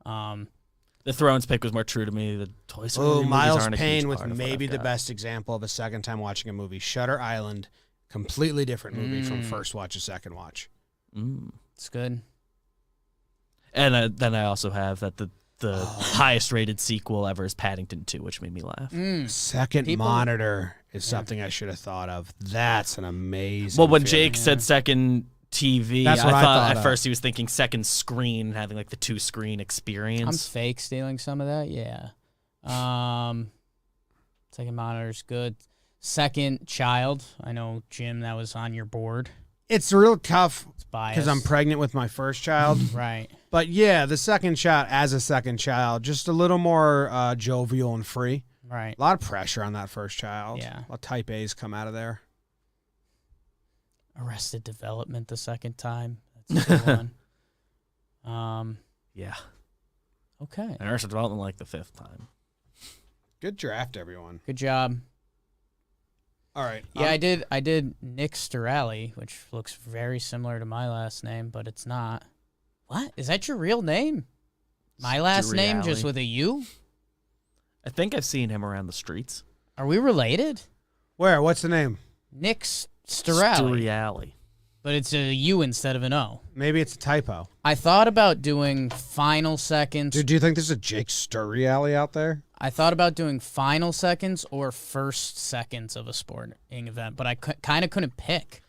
The Thrones pick was more true to me. The Toy Story movies Miles aren't a huge Payne with part of what maybe I've the got. best example of a second time watching a movie. Shutter Island, completely different movie from first watch to second watch. It's good. And then I also have that the highest rated sequel ever is Paddington 2, which made me laugh. Second monitor is something I should have thought of. That's an amazing. Well, when feeling. Jake said second TV, That's what I thought at of. first he was thinking second screen, having like the 2-screen I'm experience. fake stealing some of that, yeah. Second monitor's good. Second child, I know, Jim, that was on your board. It's real tough It's biased. because I'm pregnant with my first child. Right. But yeah, the second child as a second child, just a little more jovial and free. Right. A lot of pressure on that first child. Yeah. A lot of type A's come out of there. Arrested Development the second time. That's a good one. Yeah. Okay. And Arrested Development like the 5th time. Good draft, everyone. Good job. All right. Yeah, I did Nick Sturali, which looks very similar to my last name, but it's not. What? Is that your real name? My last name just with a U? I think I've seen him around the streets. Are we related? Where? What's the name? Nick Sturali. Sturali. But it's a U instead of an O. Maybe it's a typo. I thought about doing final seconds. Dude, do you think there's a Jake Sturriali out there? I thought about doing final seconds or first seconds of a sporting event, but I kind of couldn't pick.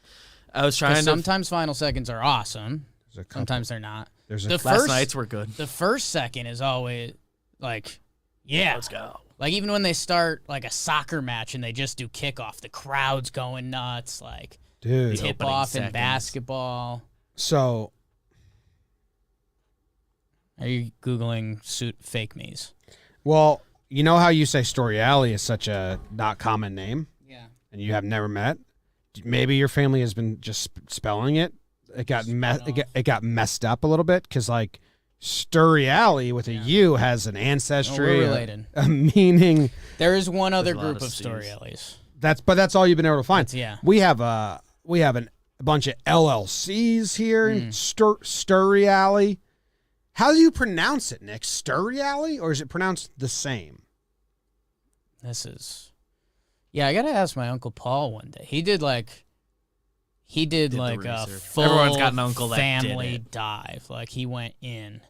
I was trying to. Sometimes final seconds are awesome. There's a couple. Sometimes they're not. There's a The Last first nights were good. The first second is always like, yeah, Let's go. Like even when they start like a soccer match and they just do kickoff, the crowd's going nuts. Like dude. tip opening off in seconds. basketball. So Are you googling fake me's? well, you know how you say Storiali is such a not common name, Yeah. and you have never met. Maybe your family has been just spelling it. It got it got messed up a little bit because like Sturriali with a U has an ancestry, we're related. a meaning. There is one other There's a lot group of of C's. Storiellis. That's all you've been able to find. Yeah. We have a bunch of LLCs here in Sturriali. How do you pronounce it, Nick? Sturriali, or is it pronounced the same? Yeah, I gotta ask my Uncle Paul one day. He did like a research. full Everyone's got an uncle that did family it. dive. Like he went in.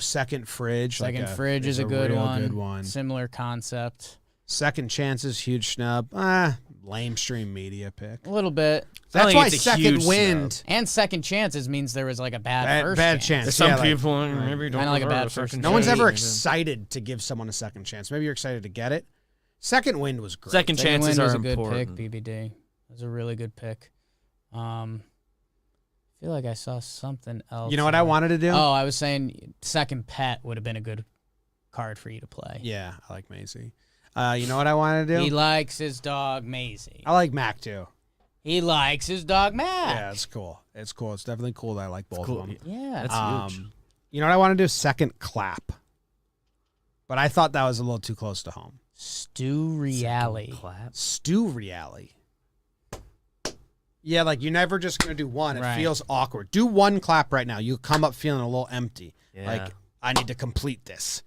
Second fridge. Second like Fridge is a good real one. Good one. Similar concept. Second chances, huge snub. Lame stream media pick. A little bit. That's think why it's a second huge wind. And second chances means there was like a bad Bad first chance. There's Yeah, some like, people maybe don't Kinda like a prefer bad a first second no one's chance. ever excited to give someone a second chance. Maybe you're excited to get it. Second wind was great. Second Second chances Wind are was a good important. pick, BBD. It was a really good pick. I feel like I saw something else. You know what I wanted to do? Oh, I was saying second pet would have been a good card for you to play. Yeah, I like Maisie. You know what I wanted to do? He likes his dog Maisie. I like Mac too. He likes his dog Mac. Yeah, it's cool. It's cool. It's definitely cool that I like both cool. of them. Yeah. That's huge. You know what I want to do? Second clap. But I thought that was a little too close to home. Stu Reali. Clap. Stu Reali. Yeah, like you're never just going to do one. It Right. feels awkward. Do one clap right now. You come up feeling a little empty. Yeah. Like, I need to complete this.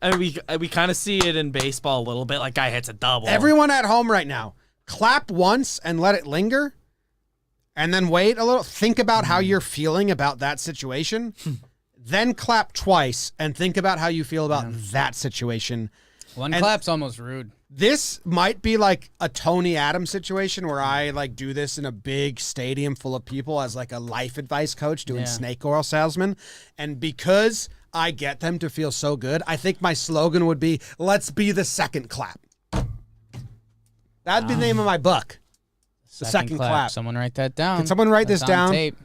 I mean, we kind of see it in baseball a little bit. Like guy hits a double. Everyone at home right now, clap once and let it linger. And then wait a little. Think about how you're feeling about that situation. Then clap twice and think about how you feel about that situation. One And- clap's almost rude. This might be like a Tony Adams situation where I like do this in a big stadium full of people as like a life advice coach doing Yeah. snake oil salesman. And because I get them to feel so good, I think my slogan would be, let's be the second clap. That'd be the name of my book. The second clap. Someone write that down. Can someone write That's this on down? Tape.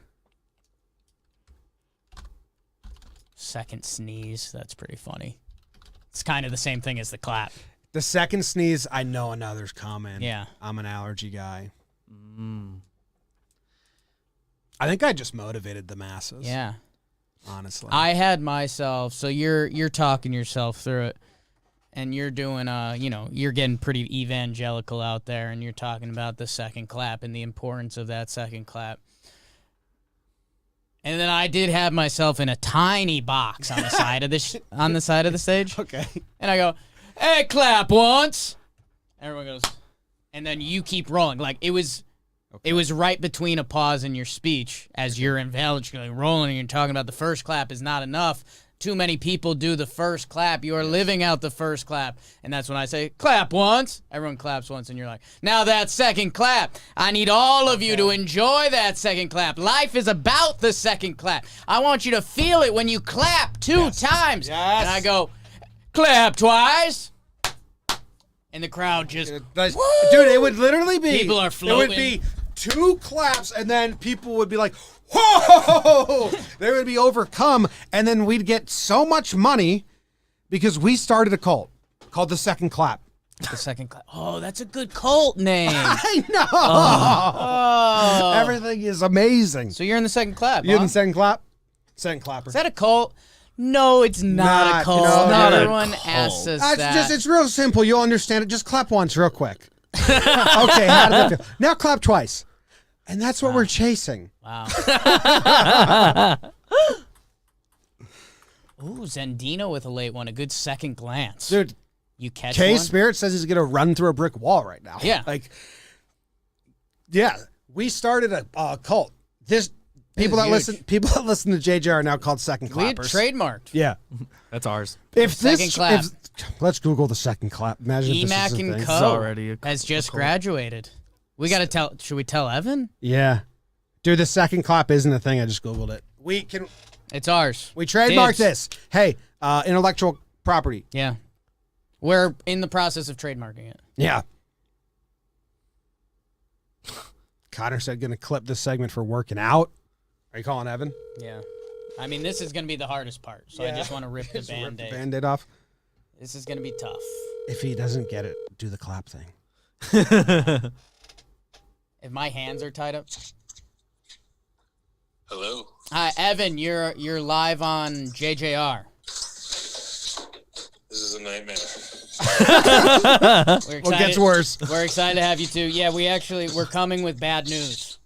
Second sneeze. That's pretty funny. It's kind of the same thing as the clap. The second sneeze, I know another's coming. Yeah. I'm an allergy guy. Mm. I think I just motivated the masses. Yeah. Honestly. I had myself, so you're talking yourself through it, and you're doing, you're getting pretty evangelical out there, and you're talking about the second clap and the importance of that second clap. And then I did have myself in a tiny box on the side of the stage. Okay. And I go, "Hey, clap once." Everyone goes, and then you keep rolling. Like it was right between a pause in your speech as you're invalidly rolling and you're talking about the first clap is not enough. Too many people do the first clap. You are living out the first clap. And that's when I say, "Clap once." Everyone claps once, and you're like, "Now that second clap. I need all of you to enjoy that second clap. Life is about the second clap. I want you to feel it when you clap two times." Yes. And I go, "Clap twice." And the crowd just, Dude, it would literally be... People are floating. It would be 2 claps, and then people would be like, whoa! They would be overcome, and then we'd get so much money because we started a cult called the Second Clap. the second clap. Oh, that's a good cult name. I know! Oh. Everything is amazing. So you're in the second clap, You in huh? the Second Clap? Second Clapper. Is that a cult? No, it's not a cult. no, not a Everyone cult. asks us that. It's real simple. You'll understand it. Just clap once real quick. Okay, how did that feel? Now clap twice. And that's what we're chasing. Wow. Ooh, Zendino with a late one. A good second glance. Dude, You catch Kay one? Spirit says he's going to run through a brick wall right now. Yeah. We started a cult. People that huge. listen to JJ are now called Second We had Clappers. trademarked. Yeah. That's ours. If Second clap. Let's Google the Second Clap. Imagine if this EMAC is a and thing. It's Co. already a has just cult. graduated. We got to tell. Should we tell Evan? Yeah. Dude, the Second Clap isn't a thing. I just Googled it. We It's ours. trademarked Dibs. this. Hey, intellectual property. Yeah. We're in the process of trademarking it. Yeah. Connor said going to clip this segment for working out. Are you calling Evan? Yeah. I mean, this is going to be the hardest part, so I just want to rip the Just rip the Band-Aid. Band-Aid off. This is going to be tough. If he doesn't get it, do the clap thing. If my hands are tied up. Hello. Hi, Evan. You're live on JJR. This is a nightmare. We're Well, it gets worse. We're excited to have you too. Yeah, we're coming with bad news.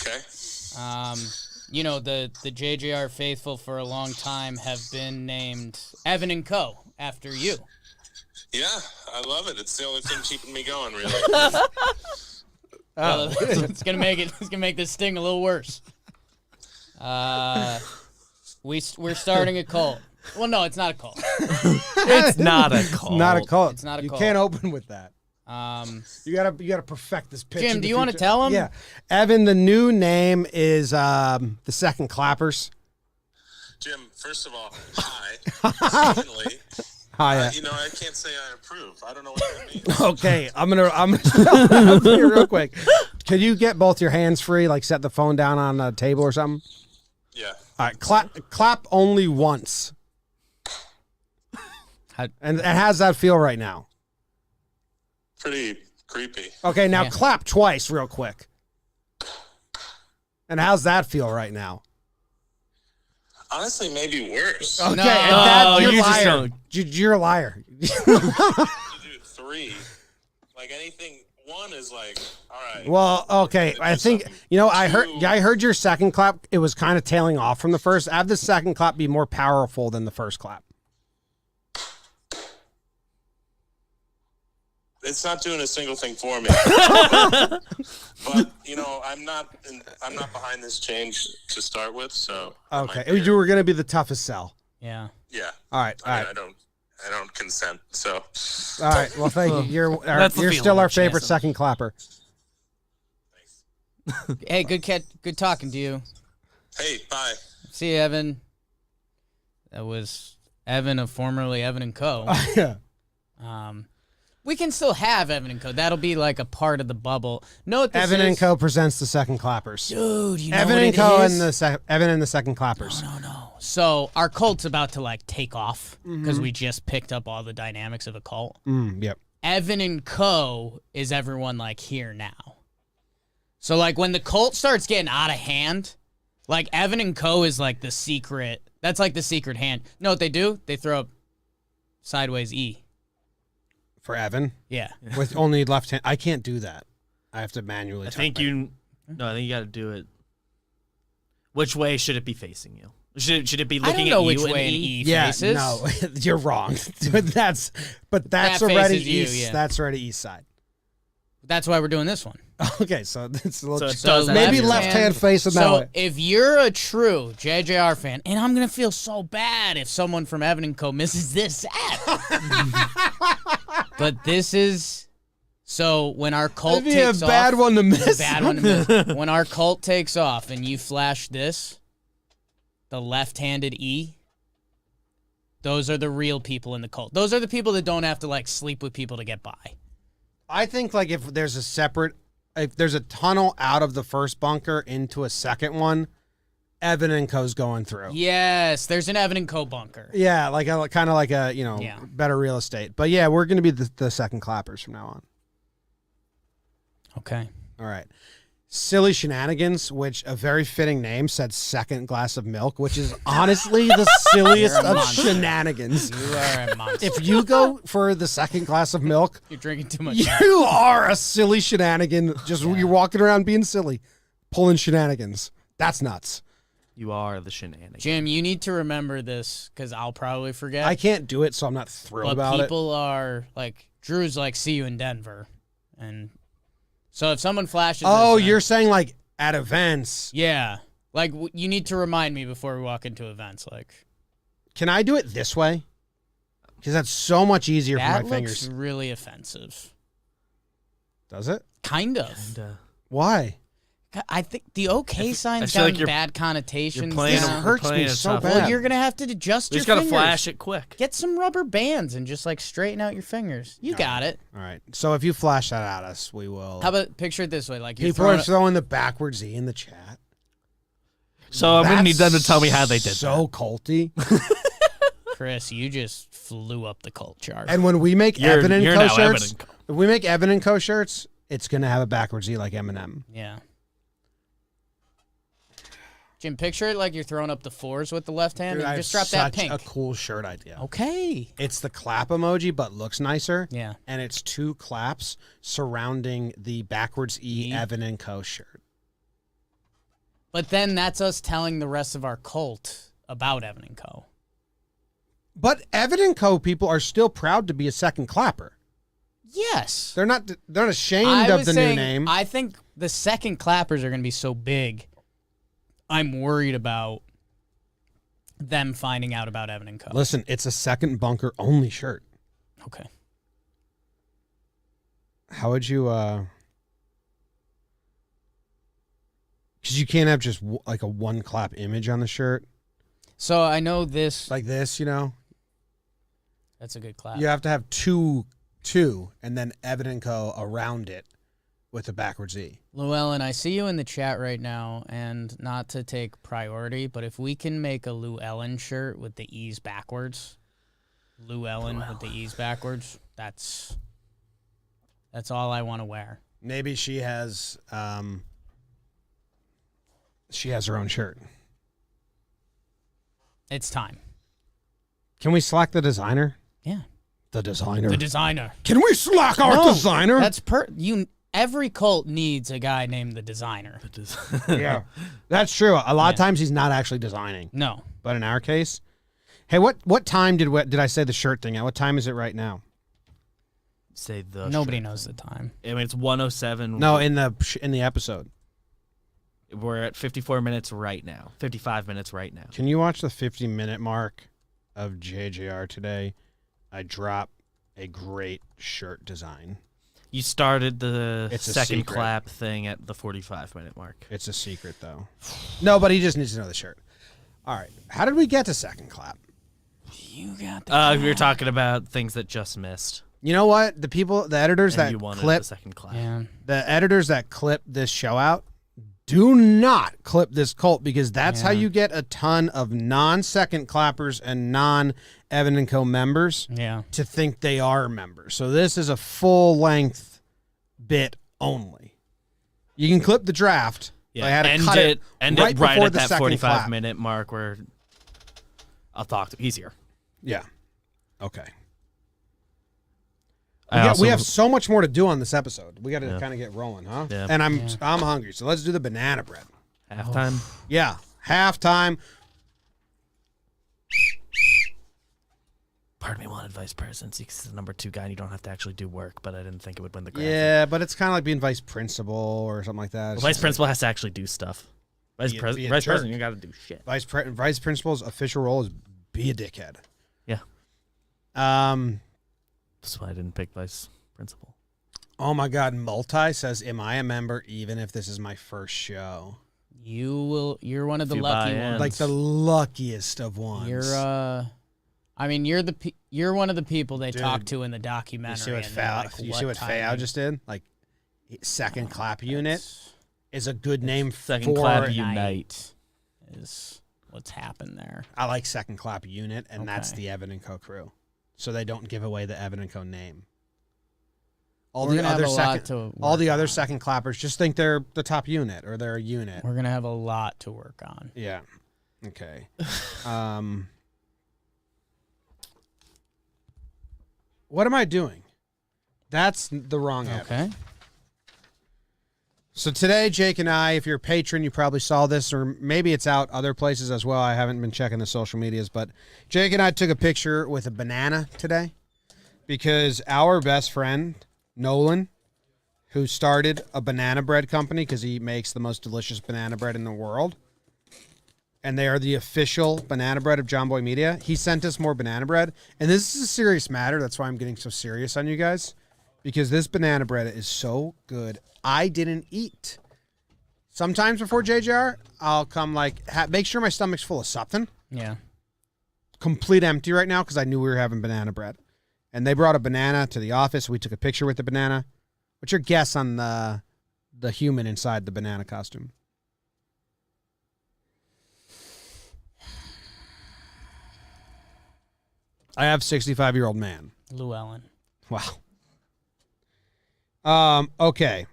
Okay. The JJR faithful for a long time have been named Evan and Co. after you. Yeah, I love it. It's the only thing keeping me going, really. It's gonna make this sting a little worse. We're starting a cult. Well, no, it's not a cult. It's not a cult. Not a cult. It's not a You cult. can't open with that. Um, You gotta perfect this pitch. Jim, in do the you wanna future. tell him? Yeah, Evan. The new name is the Second Clappers. Jim, first of all, hi. Secondly, Hi. I can't say I approve. I don't know what that means. Okay, I'm gonna spell it out for you real quick. Could you get both your hands free? Like set the phone down on a table or something. Yeah. All right, clap only once. And how's that feel right now? Pretty creepy. Okay, now Yeah. clap twice real quick. And how's that feel right now? Honestly, maybe worse. Okay, No. and that, you're you a just liar. don't- You're a liar. To do 3, like anything, 1 is like, all right. Well, okay. I think I heard your second clap. It was kind of tailing off from the first. Have the second clap be more powerful than the first clap. It's not doing a single thing for me. But I'm not behind this change to start with, so. that Okay, might be you were gonna be the toughest sell. yeah. Yeah. All right, all I right, mean, I don't consent. So. all right. Well, thank you. You're That's the you're feeling still our we're favorite chasing. second clapper. Thanks. Hey, good talking to you. Hey, bye. See you, Evan. That was Evan of formerly Evan and Co. Yeah. We can still have Evan and Co. That'll be like a part of the bubble. Know what this Evan is? and Co presents the second clappers. Dude, you know Evan what and it Co is? and Evan and the second clappers. No. So our cult's about to like take off because we just picked up all the dynamics of a cult. Yep. Evan and Co is everyone like here now. So like when the cult starts getting out of hand, like Evan and Co is like the secret. That's like the secret hand. You know what they do? They throw up sideways E. For Evan? Yeah. With only left hand. I can't do that. I have to manually I tuck think my- you got to do it. Which way should it be facing you? Should it be I looking don't know at which you way and an E? E Yeah, faces. no, you're wrong. that's That already faces you, east. yeah. That's already east side. That's why we're doing this one. Okay, so it's a little So it does that. maybe left left hand facing that So way. if you're a true JJR fan, and I'm gonna feel so bad if someone from Evan and Co misses this ad. But this is so when our cult It'd be a takes bad off, one to miss. bad one to miss. When our cult takes off and you flash this, the left-handed E, those are the real people in the cult. Those are the people that don't have to like sleep with people to get by. I think like if there's a tunnel out of the first bunker into a second one, Evan and Co's going through. Yes, there's an Evan and Co bunker. Yeah, like a kind of like a Yeah. better real estate. But yeah, we're gonna be the second clappers from now on. Okay. All right. Silly Shenanigans, which a very fitting name, said second glass of milk, which is honestly the silliest You're a of monster. shenanigans. You are a monster. If you go for the second glass of milk, You're drinking too much. you are a silly shenanigan. Just you're walking around being silly, pulling shenanigans. That's nuts. You are the shenanigans. Jim, you need to remember this because I'll probably forget. I can't do it, so I'm not thrilled but about it. people are like, Drew's like, see you in Denver. And so if someone flashes Oh, this, you're saying like at events. yeah. Like, you need to remind me before we walk into events. Like, Can I do it this way? Because that's so much easier for that my looks fingers. really offensive. Does it? Kind of. Why? I think the OK sign's feel got like you're- bad connotations. You're playing. This now. hurts playing me it so tough. bad. Well, you're gonna have to adjust You your just gotta fingers. flash it quick. Get some rubber bands and just like straighten out your fingers. You got it. All right. So if you flash that at us, we will. How about picture it this way? Like you're People are throwing throwing the backwards E in the chat. So I'm gonna need them to That's tell me how they did so culty. Chris, you just flew up the cult chart. And when we make You're- Evan and you're Co now Evan shirts, and Co. if we make Evan and Co shirts, it's gonna have a backwards E like Eminem. Yeah. Jim, picture it like you're throwing up the fours with the left hand Dude, I and have just drop that such pink. a cool shirt idea. Okay. It's the clap emoji, but looks nicer. Yeah. And it's two claps surrounding the backwards E Evan and Co shirt. But then that's us telling the rest of our cult about Evan and Co. But Evan and Co people are still proud to be a second clapper. Yes. They're not ashamed I of was the saying, new name. I think the second clappers are going to be so big. I'm worried about them finding out about Evan and Co. Listen, it's a second bunker only shirt. Okay. How would you because you can't have just like a one clap image on the shirt So I know this. like this, you know. That's a good clap. You have to have two, and then Evan and Co around it with a backwards E. Llewellyn, I see you in the chat right now, and not to take priority, but if we can make a Llewellyn shirt with the E's backwards, Llewellyn with the E's backwards, that's all I want to wear. Maybe she has her own shirt. It's time. Can we slack the designer? Yeah. The designer. The designer. Can we slack our No, designer? That's every cult needs a guy named the designer. Yeah, that's true. A lot of times he's not actually designing, No. but in our case, hey, what time did I say the shirt thing at? What time is it right now? Say the Nobody shirt. knows the time. I mean, it's 1:07. No, in the episode. We're at 54 minutes right now. 55 minutes right now. Can you watch the 50-minute mark of JJR today? I dropped a great shirt design. You started the It's a second secret. clap thing at the 45-minute mark. It's a secret though. No, but he just needs to know the shirt. All right. How did we get to second clap? You got the We were talking about things that just missed. You know what? The editors And that you wanted clip the second clap. Yeah. the editors that clip this show out do not clip this cult because that's how Yeah. you get a ton of non-second clappers and non-Evan & Co. members Yeah. to think they are members. So this is a full-length bit only. You can clip the draft. Yeah, I had to end cut it right before at the that second 45-minute mark where I'll talk to him. He's here. Yeah. Okay. I We have so much more to do on this episode. We got to Yeah. kind of get rolling, huh? Yeah. And I'm hungry, so let's do the banana bread. halftime. Yeah, halftime. Part of me wanted vice presidency because he's the number 2 guy and you don't have to actually do work, but I didn't think it would win the graphic. Yeah, but it's kind of like being vice principal or something like that. Well, It's vice just principal has to actually do stuff. Vice Be a president, jerk. you got to do shit. like vice principal's official role is be a dickhead. Yeah. That's why I didn't pick vice principal. Oh my God, Multi says, "Am I a member even if this is my first show?" You're one of the Few lucky buy-ins. ones. Like the luckiest of ones. You're one of the people they Dude, talk to in the you documentary. see what and they're like, what Fayao timing? just did? Like second clap unit is a good name Second for clap Unite unite. is what's happened there. I like second clap unit, and that's Okay. the Evan & Co. crew. So they don't give away the Evan & Co. name. All We're the gonna other have a lot second, to all the work other on. second clappers just think they're the top unit or they're a unit. We're gonna have a lot to work on. Yeah. Okay. What am I doing? That's the wrong app. Okay. So today, Jake and I, if you're a patron, you probably saw this, or maybe it's out other places as well. I haven't been checking the social medias, but Jake and I took a picture with a banana today because our best friend, Nolan, who started a banana bread company because he makes the most delicious banana bread in the world, and they are the official banana bread of Jomboy Media. He sent us more banana bread, and this is a serious matter. That's why I'm getting so serious on you guys, because this banana bread is so good. I didn't eat. Sometimes before JJR, I'll come make sure my stomach's full of something. Yeah. Complete empty right now because I knew we were having banana bread. And they brought a banana to the office. We took a picture with the banana. What's your guess on the human inside the banana costume? I have 65-year-old man. Llewellyn. Wow. Okay.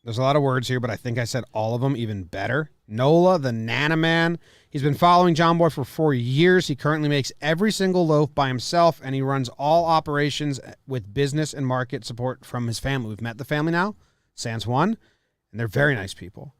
There's a lot of words here, but I think I said all of them even better. Nola, the Nana Man. He's been following Jomboy for 4 years. He currently makes every single loaf by himself, and he runs all operations with business and market support from his family. We've met the family now, Sans One, and they're very nice people.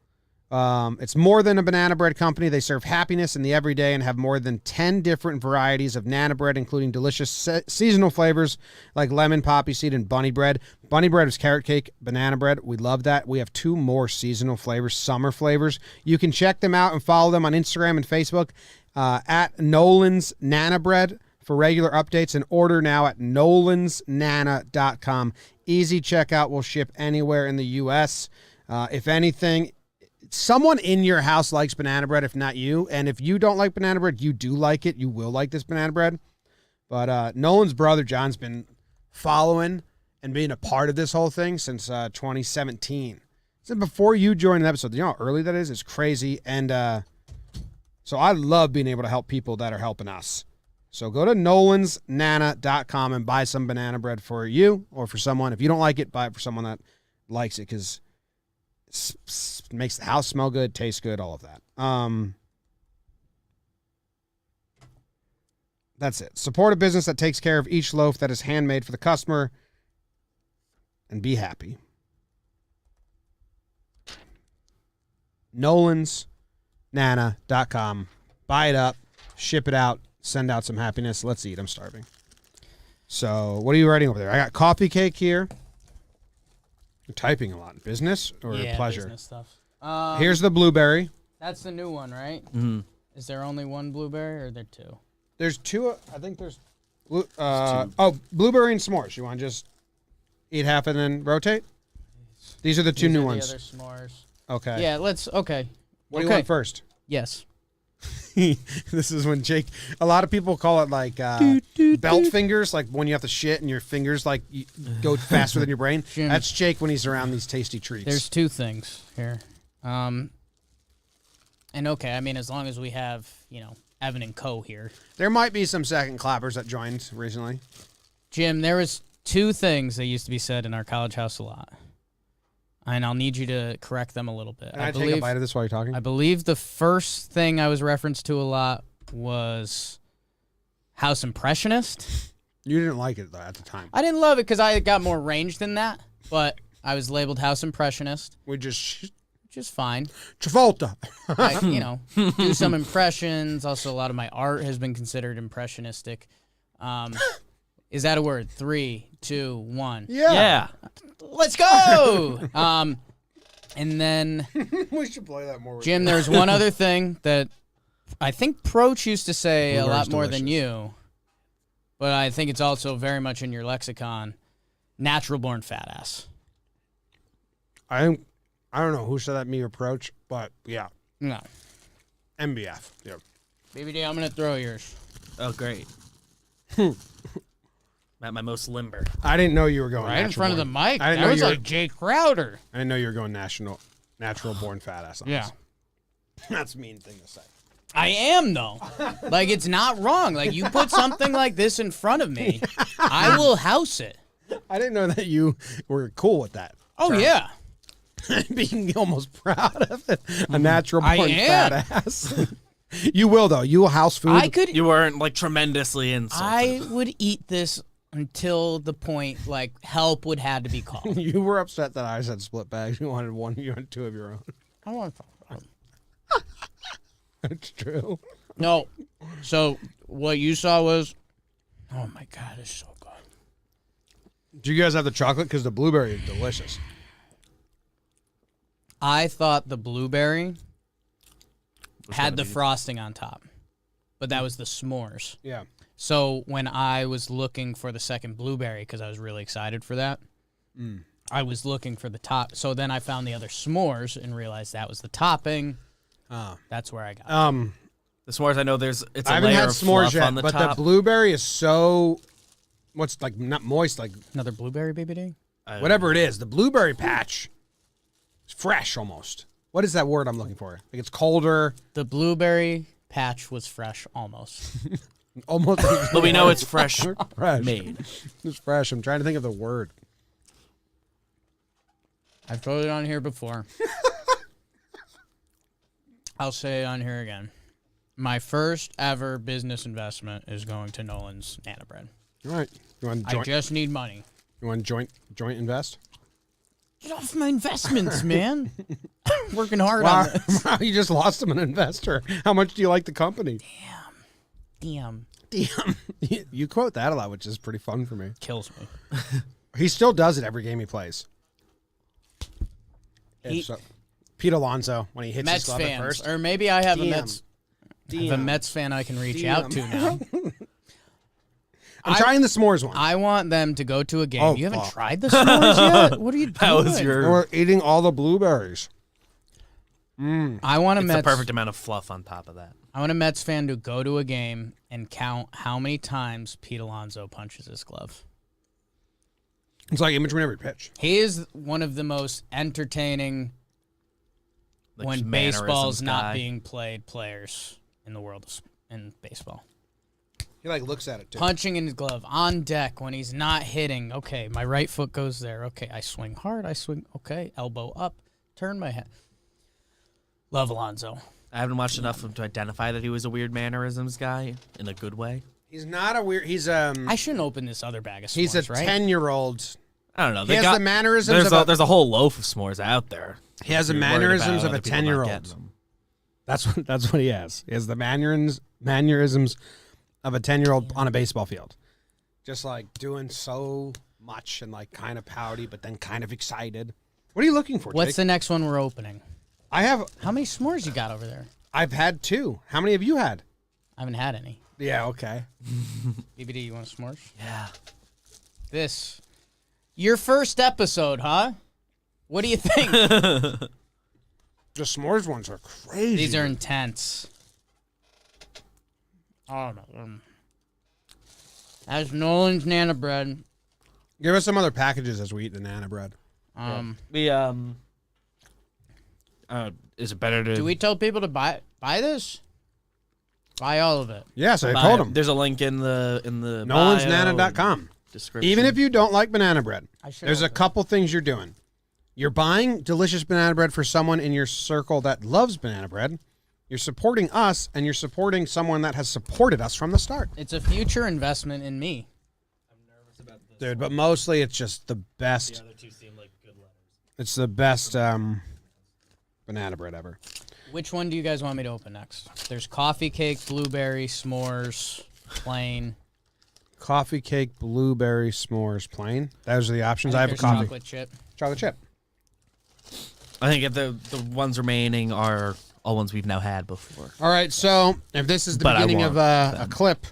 It's more than a banana bread company. They serve happiness in the everyday and have more than 10 different varieties of Nana bread, including delicious seasonal flavors like lemon, poppy seed, and bunny bread. Bunny bread is carrot cake, banana bread. We love that. We have 2 more seasonal flavors, summer flavors. You can check them out and follow them on Instagram and Facebook at Nolan's Nana Bread for regular updates, and order now at nolansnana.com. Easy checkout, will ship anywhere in the U.S. If anything, someone in your house likes banana bread, if not you. And if you don't like banana bread, you do like it. You will like this banana bread. But Nolan's brother, John's been following and being a part of this whole thing since 2017. So before you joined the episode, you know how early that is? It's crazy. And so I love being able to help people that are helping us. So go to nolansnana.com and buy some banana bread for you or for someone. If you don't like it, buy it for someone that likes it, because makes the house smell good, taste good, all of that. That's it. Support a business that takes care of each loaf that is handmade for the customer, and be happy. nolansnana.com. Buy it up, ship it out, send out some happiness. Let's eat. I'm starving. So what are you writing over there? I got coffee cake here. You're typing a lot. Business or pleasure? Business stuff. Here's the blueberry. That's the new one, right? Mm-hmm. Is there only one blueberry, or are there 2? There's 2. I think there's blueberry and s'mores. You want to just eat half and then rotate? These are the 2 new ones. The other s'mores. Okay. Yeah, let's. Okay. What do you want first? Yes. This is when Jake. A lot of people call it like belt fingers, like when you have to shit and your fingers like go faster than your brain. Jim. That's Jake when he's around these tasty treats. There's 2 things here. And okay, I mean, as long as we have, Evan and Co. here. There might be some second clappers that joined recently. Jim, there was 2 things that used to be said in our college house a lot. And I'll need you to correct them a little bit. Can I take a bite of this while you're talking? I believe the first thing I was referenced to a lot was House Impressionist. You didn't like it, though, at the time. I didn't love it because I got more range than that, but I was labeled House Impressionist, We just... which is fine. Travolta. I, do some impressions. Also, a lot of my art has been considered impressionistic. Is that a word? 3, 2, 1. Yeah. Let's go. And then We should play that more. With Jim, there's one other thing that I think Proch used to say a lot more than you, but I think it's also very much in your lexicon. Natural born fat ass. I don't know who said that, me or Proch, but yeah. No. MBF. Yeah. BBD, I'm going to throw yours. Oh, great. At my most limber. I didn't know you were going Right in front of the mic. I didn't That know was you were- like Jay Crowder. I didn't know you were going natural born fat ass. Yeah. That's a mean thing to say. I am, though. Like, it's not wrong. Like, you put something like this in front of me, I will house it. I didn't know that you were cool with that. Oh, yeah. Being almost proud of it. A natural I born am. fat ass. You will, though. You will house food. I could. You weren't like tremendously insulted. I would eat this until the point, like, help would have to be called. You were upset that I said split bags. You wanted one. You wanted 2 of your own. I want to talk about it. That's true. No. So, what you saw was, oh, my God, it's so good. Do you guys have the chocolate? Because the blueberry is delicious. I thought the blueberry had the be- frosting on top, but that was the s'mores. Yeah. So when I was looking for the second blueberry, because I was really excited for that, I was looking for the top. So then I found the other s'mores and realized that was the topping. That's where I got it. The s'mores, I know it's I a haven't layer had of s'mores fluff yet, on the but top. the blueberry is so, what's like not moist, like Another blueberry, BBD? whatever it is. The blueberry patch is fresh almost. What is that word I'm looking for? Like it's colder, The blueberry patch was fresh almost. almost. But we know it's fresh fresh. made. It's fresh. I'm trying to think of the word. I've told it on here before. I'll say it on here again. My first ever business investment is going to Nolan's Nana Bread. All right. You want I joint? just need money. You want joint invest? Get off my investments, man. Working hard on this. Wow, you just lost him an investor. How much do you like the company? Damn. Damn. You quote that a lot, which is pretty fun for me. Kills me. He still does it every game he plays. He- So, Pete Alonso, when he hits Mets his glove at fans. first. Or maybe I have a Damn. Mets fan I can reach Damn. out to now. I'm trying the s'mores one. I want them to go to a game. Oh, You haven't fuck. tried the s'mores yet? What are you doing? That was your. We're eating all the blueberries. I want a It's Mets. the perfect amount of fluff on top of that. I want a Mets fan to go to a game and count how many times Pete Alonso punches his glove. It's like in between every pitch. He is one of the most entertaining Like when just baseball's mannerisms not guy. being played players in the world in baseball. He like looks at it too. Punching in his glove on deck when he's not hitting. Okay, my right foot goes there. Okay, I swing hard. I swing. Okay, elbow up. Turn my head. Love Alonso. I haven't watched enough of him to identify that he was a weird mannerisms guy in a good way. He's not a weird. He's I shouldn't open this other bag of s'mores, He's a right? 10-year-old. I don't know. He has the mannerisms there's a whole loaf of s'mores out there. He has the If you're worried mannerisms about of a other people not 10-year-old. getting them. That's what he has. He has the mannerisms of a 10-year-old on a baseball field. Just like doing so much and like kind of pouty, but then kind of excited. What are you looking for, What's Jake? the next one we're opening? How many s'mores you got over there? I've had 2. How many have you had? I haven't had any. Yeah, okay. BBD, you want s'mores? Yeah. Your first episode, huh? What do you think? The s'mores ones are crazy. These are intense. Oh, no. That's Nolan's Nana Bread. Give us some other packages as we eat the Nana bread. We Is it better to? Do we tell people to buy this? Buy all of it. Yes, I buy told it? him. There's a link in the NolansNana.com. description. Even if you don't like banana bread, I should there's a open it. couple things you're doing. You're buying delicious banana bread for someone in your circle that loves banana bread. You're supporting us, and you're supporting someone that has supported us from the start. It's a future investment in me. Dude, but mostly it's just the best. The other two seem like good letters. It's the best banana bread ever. Which one do you guys want me to open next? There's coffee cake, blueberry, s'mores, plain. Coffee cake, blueberry, s'mores, plain. Those are the options. I have a There's coffee. chocolate chip. Chocolate chip. I think the ones remaining are all ones we've now had before. All right, so if this is the But I beginning of want a clip,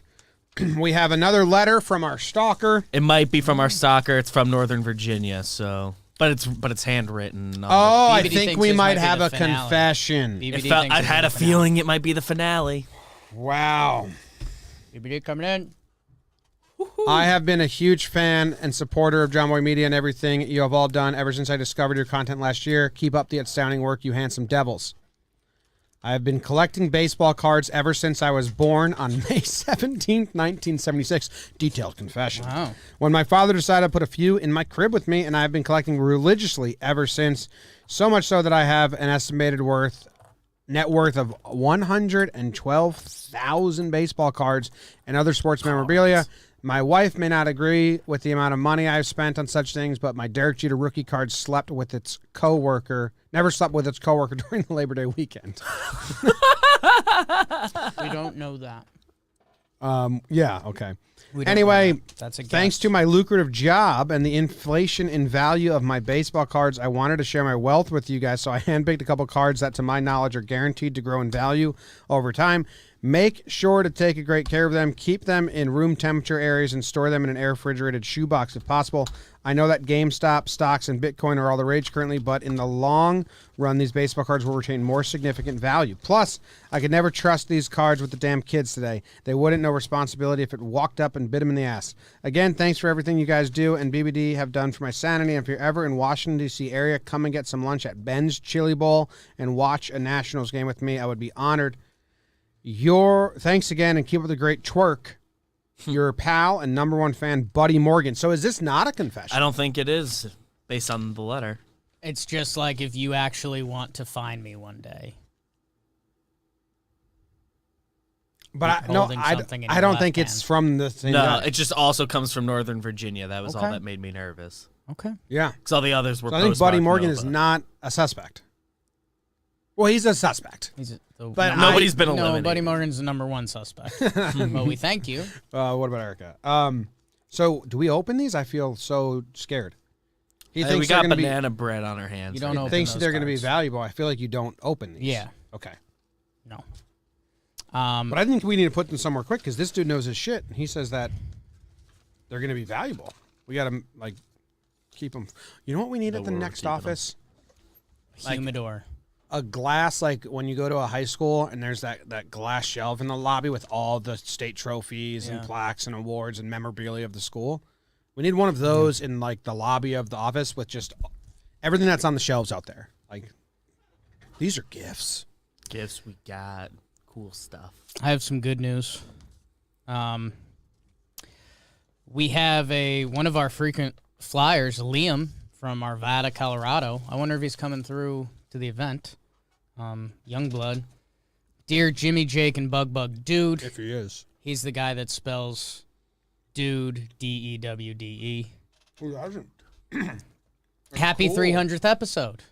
we have another letter from our stalker. It might be from our stalker. It's from Northern Virginia, so but it's handwritten. Oh, I BBD think thinks we this might might be have the a finale. confession. BBD It thinks felt, I this had a is the finale. feeling it might be the finale. Wow. BBD coming in. I have been a huge fan and supporter of Jomboy Media and everything you have all done ever since I discovered your content last year. Keep up the outstanding work, you handsome devils. I have been collecting baseball cards ever since I was born on May 17th, 1976. Detailed confession. Wow. When my father decided to put a few in my crib with me, and I have been collecting religiously ever since, so much so that I have an estimated net worth of 112,000 baseball cards and other sports memorabilia. My wife may not agree with the amount of money I've spent on such things, but my Derek Jeter rookie card never slept with its coworker during the Labor Day weekend. We don't know that. Yeah, okay. We don't Anyway, know that. That's a guess. thanks to my lucrative job and the inflation in value of my baseball cards, I wanted to share my wealth with you guys, so I handpicked a couple cards that, to my knowledge, are guaranteed to grow in value over time. Make sure to take great care of them. Keep them in room temperature areas and store them in an air refrigerated shoebox if possible. I know that GameStop, stocks, and Bitcoin are all the rage currently, but in the long run, these baseball cards will retain more significant value. Plus, I could never trust these cards with the damn kids today. They wouldn't know responsibility if it walked up and bit them in the ass. Again, thanks for everything you guys do and BBD have done for my sanity. And if you're ever in Washington, D.C. area, come and get some lunch at Ben's Chili Bowl and watch a Nationals game with me. I would be honored. Thanks again, and keep up the great twerk. Your pal and number one fan, Buddy Morgan. So is this not a confession? I don't think it is based on the letter. It's just like if you actually want to find me one day. But I Holding something in your don't left think it's hand. from the same No, guy. it just also comes from Northern Virginia. That was all Okay. that made me nervous. Okay. Yeah. Because all the others were. So I think Buddy postmarked Morgan Nova. is not a suspect. Well, he's a suspect. But Nobody's been No, eliminated. Buddy Morgan's the number one suspect. But we thank you. What about Erica? So do we open these? I feel so scared. He Hey, thinks we they're got going to be. banana bread on our hands. You don't right open now. Thinks those they're going to be cards. valuable. I feel like you don't open these. Yeah. Okay. No. But I think we need to put them somewhere quick because this dude knows his shit. And he says that they're going to be valuable. We got to keep them. You know what we need at the we're next keeping 'em. office? Humidor. A glass, like when you go to a high school and there's that glass shelf in the lobby with all the state trophies and Yeah. plaques and awards and memorabilia of the school. We need one of those in the lobby of the office with just everything that's on the shelves out there. These are gifts. Gifts we got. Cool stuff. I have some good news. We have one of our frequent flyers, Liam from Arvada, Colorado. I wonder if he's coming through to the event. Youngblood. Dear Jimmy, Jake, and Bug Dude. If he is. He's the guy that spells dude, D-E-W-D-E. Who doesn't? Happy cool. 300th episode.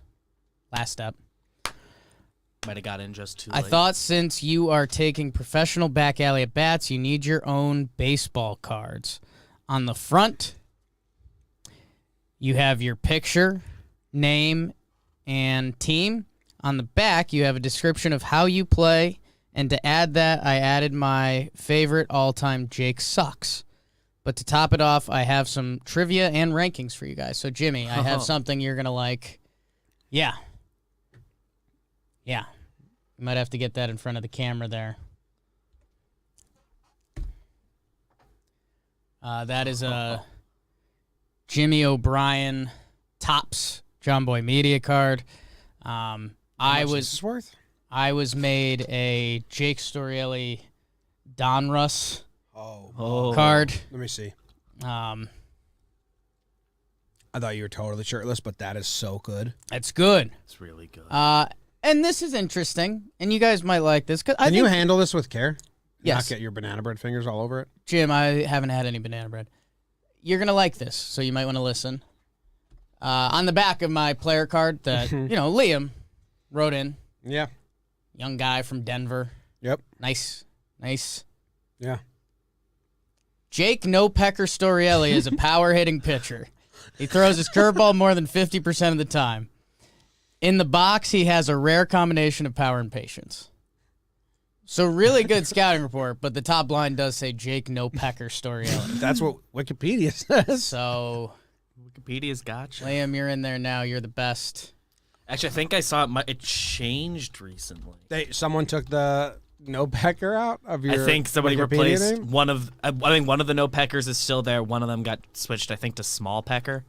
Last step. Might have got in just too I late. thought since you are taking professional back alley at bats, you need your own baseball cards. On the front, you have your picture, name, and team. On the back, you have a description of how you play. And to add that, I added my favorite all-time Jake Sucks. But to top it off, I have some trivia and rankings for you guys. So, Jimmy, I have something you're going to like. Yeah. Yeah. You might have to get that in front of the camera there. That is a Jimmy O'Brien Topps Jomboy Media card. How much is this worth? I was made a Jake Storielli Donruss card. Let me see. Um, I thought you were totally shirtless, but that is so good. it's good. It's really good. And this is interesting, and you guys might like this. Can you handle this with care? Yes. Not get your banana bread fingers all over it? Jim, I haven't had any banana bread. You're going to like this, so you might want to listen. On the back of my player card that, Liam wrote in. Yeah. Young guy from Denver. Yep. Nice. Yeah. Jake No Pecker Storielli is a power-hitting pitcher. He throws his curveball more than 50% of the time. In the box, he has a rare combination of power and patience. So really good scouting report, but the top line does say Jake No Pecker Storielli. That's what Wikipedia says. So, Wikipedia's gotcha. Liam, you're in there now. You're the best. Actually, I think I saw it. It changed recently. Someone took the no pecker out of your. I think somebody Wikipedia replaced name? one of. I think one of the no peckers is still there. One of them got switched, I think, to small pecker.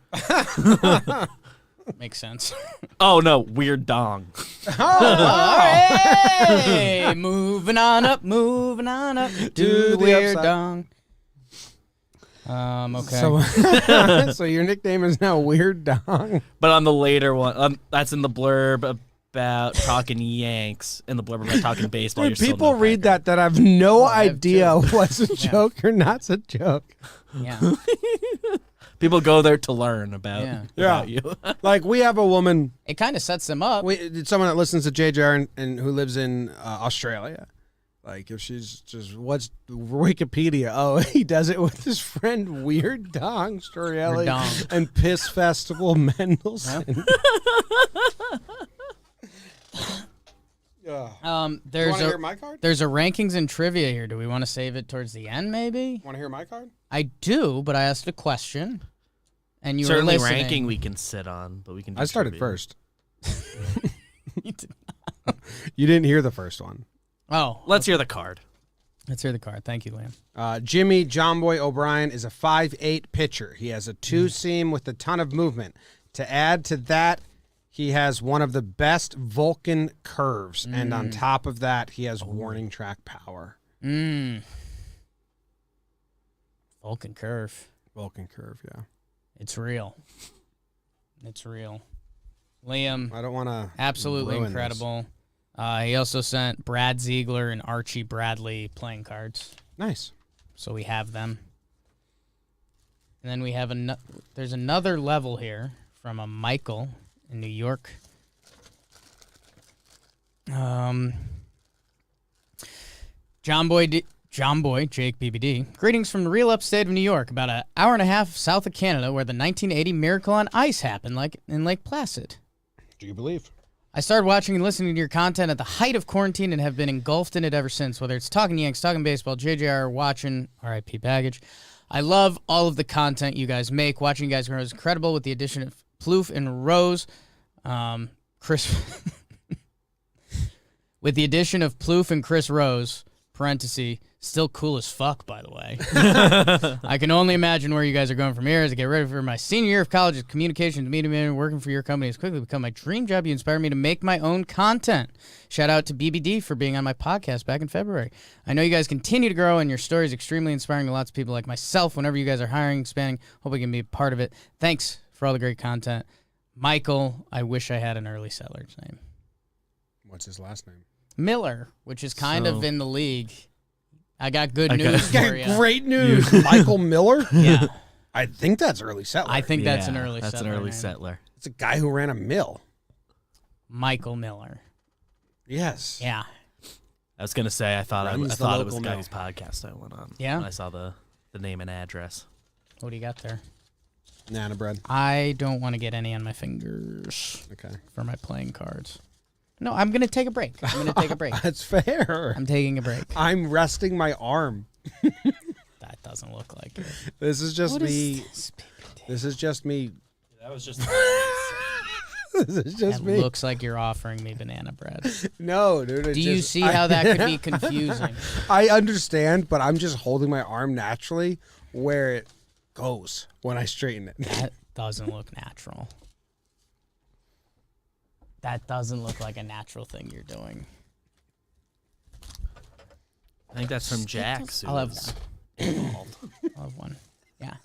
Makes sense. Oh no, weird dong. Hey, moving on up to the weird upside. dong. Okay. So, so your nickname is now Weird Dong. But on the later one, that's in the blurb about talking Yanks, in the blurb about talking baseball. Dude, you're still people no read pecker. that have no I have idea too. what's a joke or not's a joke. Yeah. People go there to learn about, Yeah. about you. Like we have a woman. It kind of sets them up. Someone that listens to JJR and who lives in Australia. Like if she's just, what's Wikipedia? Oh, he does it with his friend Weird Dong Storielli Weird Dong. and Piss Festival Mendelssohn. There's Want to a hear my card? there's a rankings and trivia here. Do we want to save it towards the end? Maybe. Want to hear my card? I do, but I asked a question, and you Certainly were listening. ranking we can sit on, but we can. Do I started trivia. first. You did- You didn't hear the first one. Oh, Let's hear the card. let's hear the card. Thank you, Liam. Jimmy Jomboy O'Brien is a 5'8" pitcher. He has a two-seam with a ton of movement. To add to that, he has one of the best Vulcan curves. And on top of that, he has warning track power. Vulcan curve. Vulcan curve, yeah. It's real. It's real. Liam, I don't want to absolutely incredible. He also sent Brad Ziegler and Archie Bradley playing cards. Nice. So we have them. And then we have there's another level here from a Michael in New York. Jomboy, Jake BBD. Greetings from the real upstate of New York, about an hour and a half south of Canada, where the 1980 Miracle on Ice happened, like in Lake Placid. Do you believe? I started watching and listening to your content at the height of quarantine and have been engulfed in it ever since, whether it's talking Yanks, talking baseball, JJR, or watching RIP Baggage. I love all of the content you guys make. Watching you guys grow is incredible with the addition of Plouffe and Rose. Chris... With the addition of Plouffe and Chris Rose, parenthesis, still cool as fuck, by the way. I can only imagine where you guys are going from here as I get ready for my senior year of college as communications media manager. Working for your company has quickly become my dream job. You inspire me to make my own content. Shout out to BBD for being on my podcast back in February. I know you guys continue to grow, and your story is extremely inspiring to lots of people like myself. Whenever you guys are hiring, expanding, hope we can be a part of it. Thanks for all the great content. Michael, I wish I had an early seller's name. What's his last name? Miller, which is kind of in the league. I got good news Okay, for you. great news. Michael Miller? Yeah, I think that's early settler. I think that's an Yeah, early That's settler an early name. settler. It's a guy who ran a mill. Michael Miller. Yes. Yeah. I was gonna say I thought Runs the it was the local guy mill. whose podcast I went on. Yeah? When I saw the name and address. What do you got there? Nana bread. I don't want to get any on my fingers Okay. for my playing cards. No, I'm going to take a break. I'm going to take a break. That's fair. I'm taking a break. I'm resting my arm. That doesn't look like it. This is just What me. is this, BBD? This is just me. That was just This is just That me. looks like you're offering me banana bread. No, dude. Do you see how that could be confusing? I understand, but I'm just holding my arm naturally where it goes when I straighten it. That doesn't look natural. That doesn't look like a natural thing you're doing. I think that's from Jax. I'll have one. I'll have one. Yeah.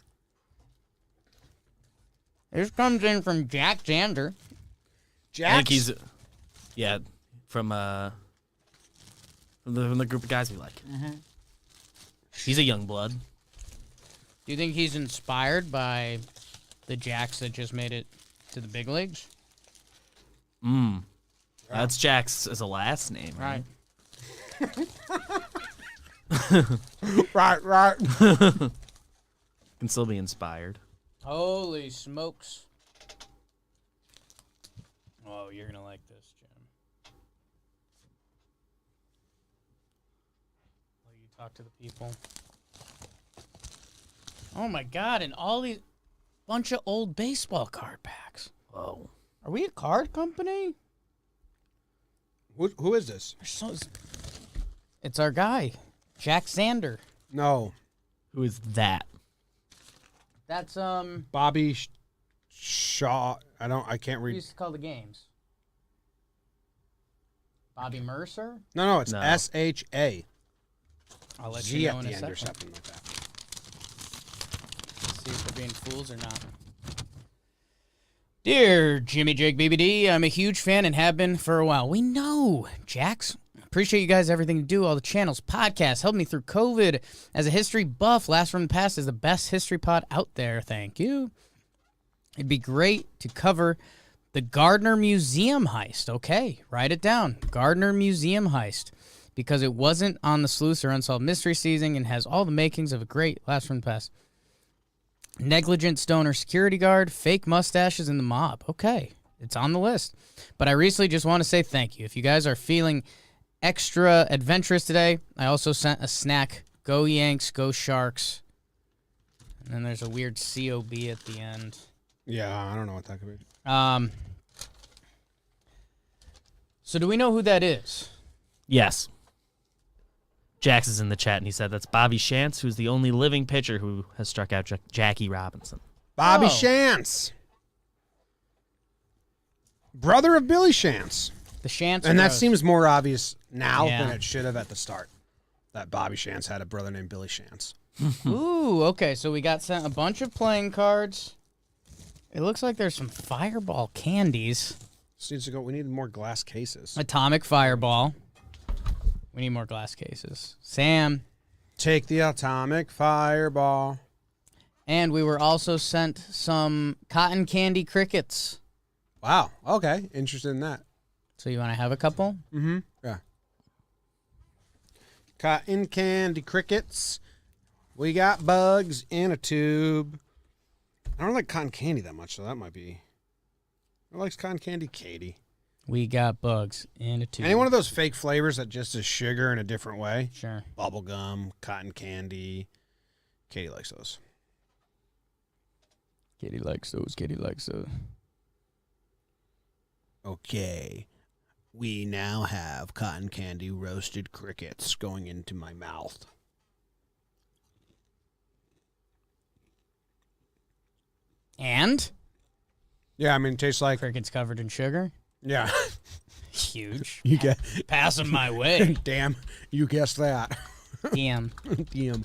This comes in from Jack Xander. I think he's, from the group of guys we like. Mm-hmm. He's a young blood. Do you think he's inspired by the Jacks that just made it to the big leagues? That's Jax as a last name, right? Right. Can still be inspired. Holy smokes. Oh, you're going to like this, Jim. Will you talk to the people? Oh, my God. And all these bunch of old baseball card packs. Whoa. Are we a card company? Who is this? It's our guy, Jack Xander. No. Who is that? That's, Bobby Shaw. I can't we read. used to call the games. Bobby Mercer? No, it's No. SHA. I'll let Z you know at in the a end or second. something like that. Let's see if we're being fools or not. Dear Jimmy Jake BBD, I'm a huge fan and have been for a while. We know, Jax. Appreciate you guys, everything you do, all the channels, podcasts, helped me through COVID. As a history buff, Last from the Past is the best history pod out there. Thank you. It'd be great to cover the Gardner Museum heist. Okay, write it down. Gardner Museum heist. Because it wasn't on the Sleuths or Unsolved Mystery season and has all the makings of a great Last from the Past. Negligent stoner security guard, fake mustaches in the mob. Okay, it's on the list. But I recently just want to say thank you. If you guys are feeling extra adventurous today, I also sent a snack. Go Yanks, go Sharks. And then there's a weird COB at the end. Yeah, I don't know what that could be. So do we know who that is? Yes. Jax is in the chat, and he said that's Bobby Shantz, who's the only living pitcher who has struck out Jackie Robinson. Bobby Oh. Shantz. Brother of Billy Shantz. The Shantz. And that Bros. seems more obvious now Yeah. than it should have at the start. That Bobby Shantz had a brother named Billy Shantz. Ooh, okay. So we got sent a bunch of playing cards. It looks like there's some Fireball candies. This needs to go. We need more glass cases. Atomic Fireball. We need more glass cases. Sam. Take the atomic fireball. And we were also sent some cotton candy crickets. Wow. Okay. Interested in that. So you want to have a couple? Mm-hmm. Yeah. Cotton candy crickets. We got bugs in a tube. I don't like cotton candy that much, so that might be. Who likes cotton candy? Katie. We got bugs in a tube. Any one of those fake flavors that just is sugar in a different way? Sure. Bubble gum, cotton candy. Katie likes those. Katie likes those. Katie likes those. Okay. We now have cotton candy roasted crickets going into my mouth. And? Yeah, I mean, it tastes like. Crickets covered in sugar. Yeah. Huge. You get. Pass them my way. Damn, you guessed that. Damn. Damn.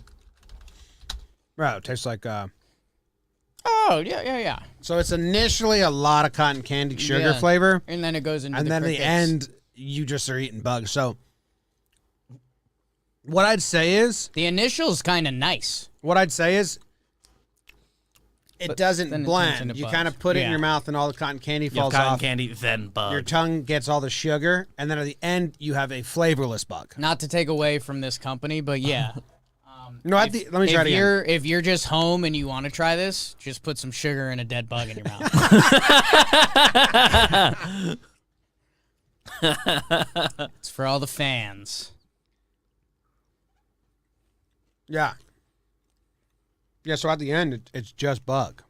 Right, it tastes like. Oh, yeah. So it's initially a lot of cotton candy sugar Yeah. flavor, And then it goes into and the then at the crickets. end, you just are eating bugs. So what I'd say is. The initial's kind of nice. It But doesn't then it turns blend. into You bugs. kind of put it in Yeah. your mouth, and all the cotton candy You have falls cotton off. candy, then bug. Your tongue gets all the sugar, and then at the end, you have a flavorless bug. Not to take away from this company, but yeah. No, let me try it again. If you're just home and you want to try this, just put some sugar and a dead bug in your mouth. It's for all the fans. Yeah. Yeah, so at the end, it's just bug.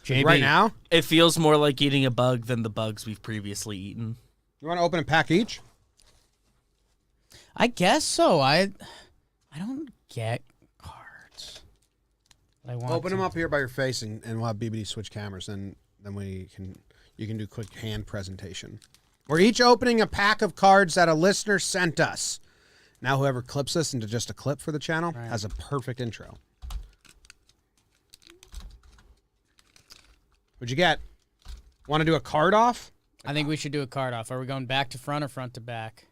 JB, Right now, It feels more like eating a bug than the bugs we've previously eaten. you want to open a pack each? I guess so. I don't get cards. I want Open to. them up here by your face, and we'll have BBD switch cameras, and then you You can do quick hand presentation. We're each opening a pack of cards that a listener sent us. Now whoever clips this into just a clip for the channel has a perfect intro. What'd you get? Want to do a card off? I think we should do a card off. Are we going back to front or front to back?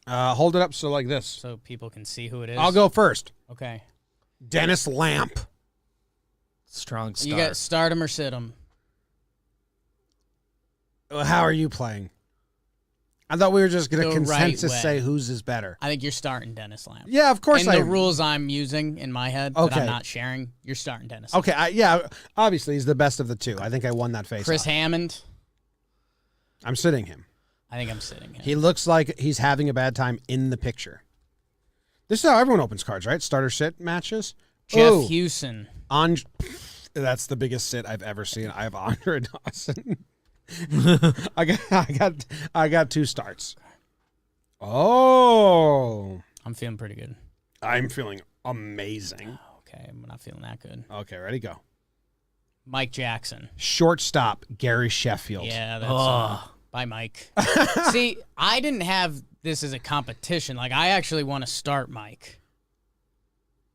Hold it up so like this. So people can see who it is? I'll go first. Okay. Dennis Lamp. Strong start. You got start him or sit him. How are you playing? I thought we were just going to The consensus right way. say whose is better. I think you're starting Dennis Lamb. Yeah, of course And the rules I'm using in my head that Okay. I'm not sharing, you're starting Dennis. Okay, yeah, obviously he's the best of the two. I think I won that face. Chris Hammond, I'm sitting him. I think I'm sitting him. He looks like he's having a bad time in the picture. This is how everyone opens cards, right? Starter sit matches. Jeff Ooh, Hewson. That's the biggest sit I've ever seen. I have Andre Dawson. I got 2 starts. Oh, I'm feeling pretty good. I'm feeling amazing. Okay, I'm not feeling that good. Okay, ready, go. Mike Jackson. Shortstop, Gary Sheffield. Yeah, that's bye, Mike. See, I didn't have this as a competition. Like, I actually want to start Mike.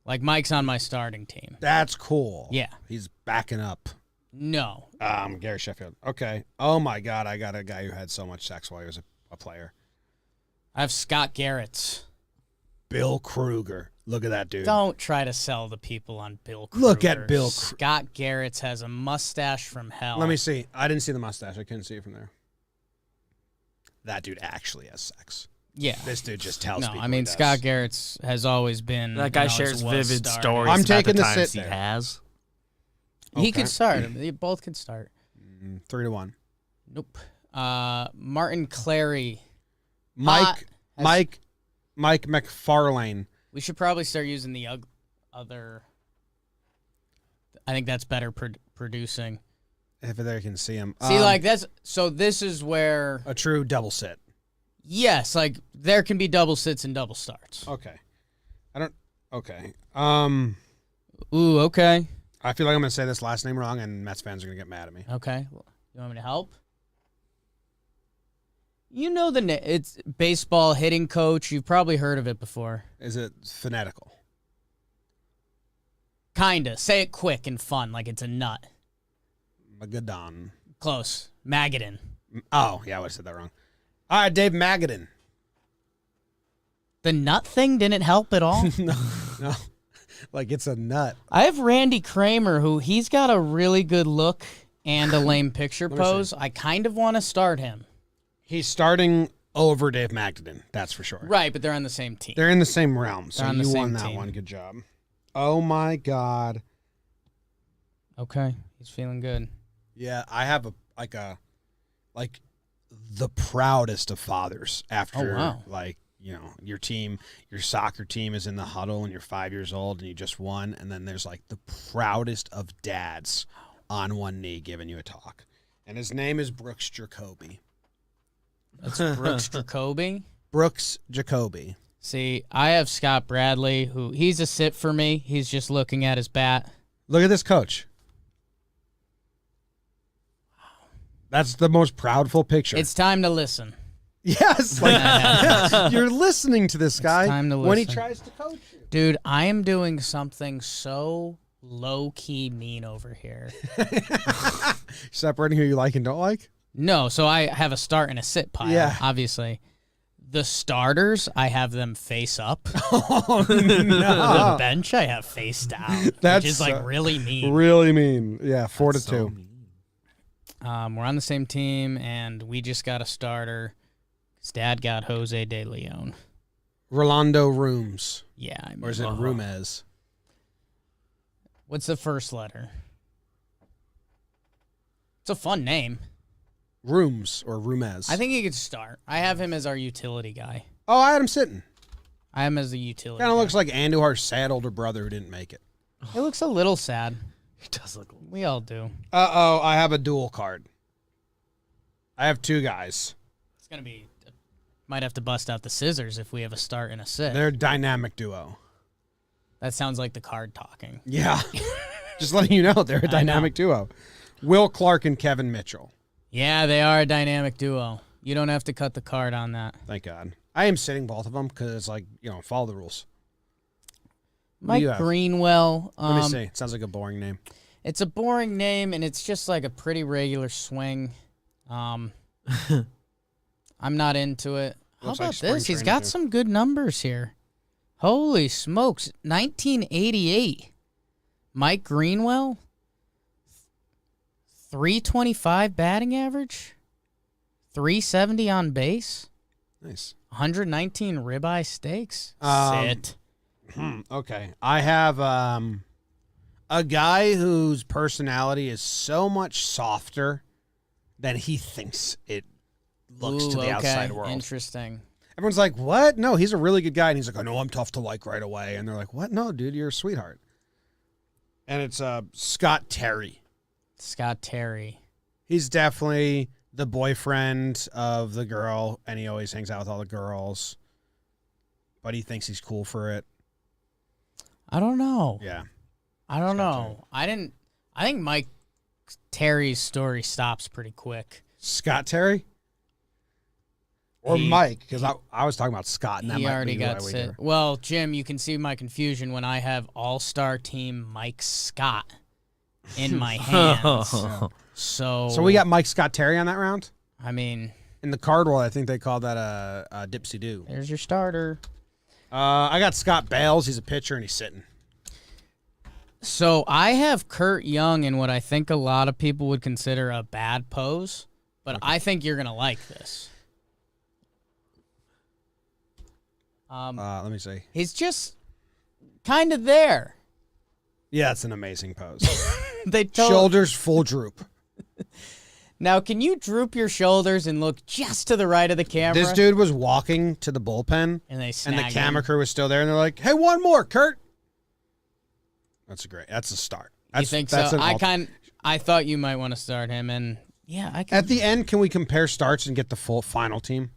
Like, Mike's on my starting team. That's cool. Yeah. He's backing up. No. Gary Sheffield. Okay. Oh my God, I got a guy who had so much sex while he was a player. I have Scott Garrett's. Bill Kruger. Look at that dude. Don't try to sell the people on Bill Kruger. Look at Bill Scott Garrett's has a mustache from hell. Let me see. I didn't see the mustache. I couldn't see it from there. That dude actually has sex. Yeah. This dude just tells No, people. I mean, he does. Scott Garrett's has always been. That guy and always shares was vivid starting. stories. I'm about taking the the times sit he there. has. He could Okay. start. They both could start. 3-1. Nope. Martin Clary. Mike Hot McFarlane. We should probably start using the other. I think that's better producing. If there you can see him. See, like that's so. This is where a true double sit. yes, like there can be double sits and double starts. Okay. Okay. Ooh, okay, I feel like I'm gonna say this last name wrong, and Mets fans are gonna get mad at me. okay. You want me to help? You know it's baseball hitting coach. You've probably heard of it before. Is it phonetical? Kinda. Say it quick and fun, like it's a nut. Magadon. Close. Magadan. Oh, yeah, I would have said that wrong. All right, Dave Magadan. The nut thing didn't help at all. No. Like it's a nut. I have Randy Kramer, who he's got a really good look and a lame picture me pose. I kind of want to start him. He's starting over Dave Magadan, that's for sure. Right, but they're on the same team. They're in the same realm, so They're on the you same won that team. one. Good job. Oh my God. Okay, he's feeling good. Yeah, I have the proudest of fathers after Oh, wow. your team, your soccer team is in the huddle and you're 5 years old and you just won, and then there's like the proudest of dads on one knee giving you a talk. And his name is Brooks Jacoby. That's Brooks Jacoby. Brooks Jacoby. See, I have Scott Bradley, who he's a sit for me. He's just looking at his bat. Look at this coach. That's the most proudful picture. It's time to listen. Yes, you're listening to this guy time to when he listen. tries to coach you. Dude, I am doing something so low-key mean over here. Separating who you like and don't like. No, so I have a start and a sit pile, Yeah. obviously. The starters, I have them face up. Oh The no, bench, I have face down, That's which is like really mean. really mean. Yeah, 4-2. We're on the same team, and we just got a starter. His dad got Jose De Leon. Rolando Rooms, Yeah, I mean, or is it Rumez? what's the first letter? It's a fun name. Rooms or Rumez? I think he could start. I have him as our utility guy. Oh, I had him sitting. I have him as the utility Kind of guy. looks like Andujar's sad older brother who didn't make it. It looks a little sad. He does look. We all do. Uh-oh, I have a dual card. I have 2 guys. It's going to be... Might have to bust out the scissors if we have a start and a sit. They're a dynamic duo. That sounds like the card talking. Yeah. Just letting you know, they're a I know. dynamic duo. Will Clark and Kevin Mitchell. Yeah, they are a dynamic duo. You don't have to cut the card on that. Thank God. I am sitting both of them because it's like, follow the rules. What do Mike you have? Greenwell. Let me see. It sounds like a boring name. It's a boring name, and it's just like a pretty regular swing. I'm not into it. How Looks like about spring this? He's training, got too. some good numbers here. Holy smokes. 1988. Mike Greenwell. 325 batting average. 370 on base. Nice. 119 ribeye steaks. Sit. Okay. I have a guy whose personality is so much softer than he thinks it looks to the outside world. Interesting. Everyone's like, what? No, he's a really good guy. And he's like, I know I'm tough to like right away. And they're like, what? No, dude, you're a sweetheart. And it's Scott Terry. Scott Terry. He's definitely the boyfriend of the girl, and he always hangs out with all the girls. But he thinks he's cool for it. I don't know. Yeah. I don't Scott know. I think Mike Terry's story stops pretty quick. Scott Terry? Or Mike, because I was talking about Scott, and that He might already be got why we sit. do. Well, Jim, you can see my confusion when I have all-star team Mike Scott in my hands. So we got Mike Scott Terry on that round? I mean, In the card world, I think they call that a dipsy-do. there's your starter. I got Scott Bales. He's a pitcher, and he's sitting. So I have Kurt Young in what I think a lot of people would consider a bad pose, but I think you're going to like this. Let me see. He's just kind of there. Yeah, it's an amazing pose. They told Shoulders full droop. Now, can you droop your shoulders and look just to the right of the camera? This dude was walking to the bullpen, and they and snag the camera him. crew was still there, and they're like, "Hey, one more, Kurt." That's a start. You think so? I thought you might want to start him, and yeah, I can. At the end, can we compare starts and get the full final team?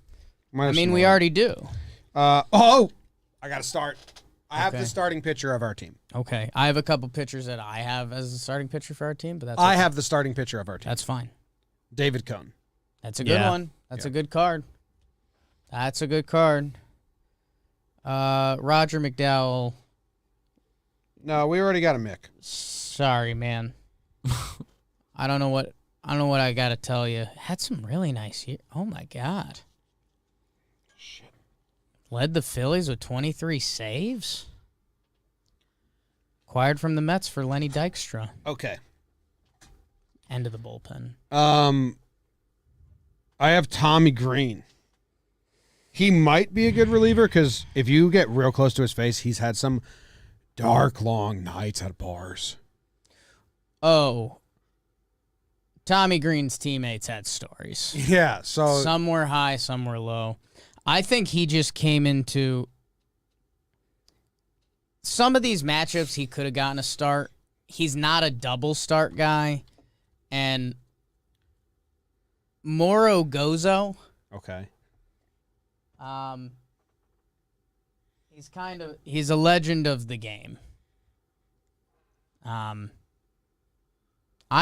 I mean, we already do. I got to start. I have the starting pitcher of our team. Okay, I have a couple pitchers that I have as a starting pitcher for our team, but that's I okay. have the starting pitcher of our team. That's fine. David Cohn. That's a good one. That's a good card. That's a good card. Roger McDowell. No, we already got a Mick. Sorry, man. I don't know what I got to tell you. Had some really nice year. Oh my god. Shit. Led the Phillies with 23 saves. Acquired from the Mets for Lenny Dykstra. Okay. End of the bullpen. I have Tommy Green. He might be a good reliever because if you get real close to his face, he's had some dark, long nights at bars. Oh. Tommy Green's teammates had stories. Yeah, so Some were high, some were low. I think he just came into some of these matchups he could have gotten a start. He's not a double start guy. And Moro Gozo, okay. he's a legend of the game. I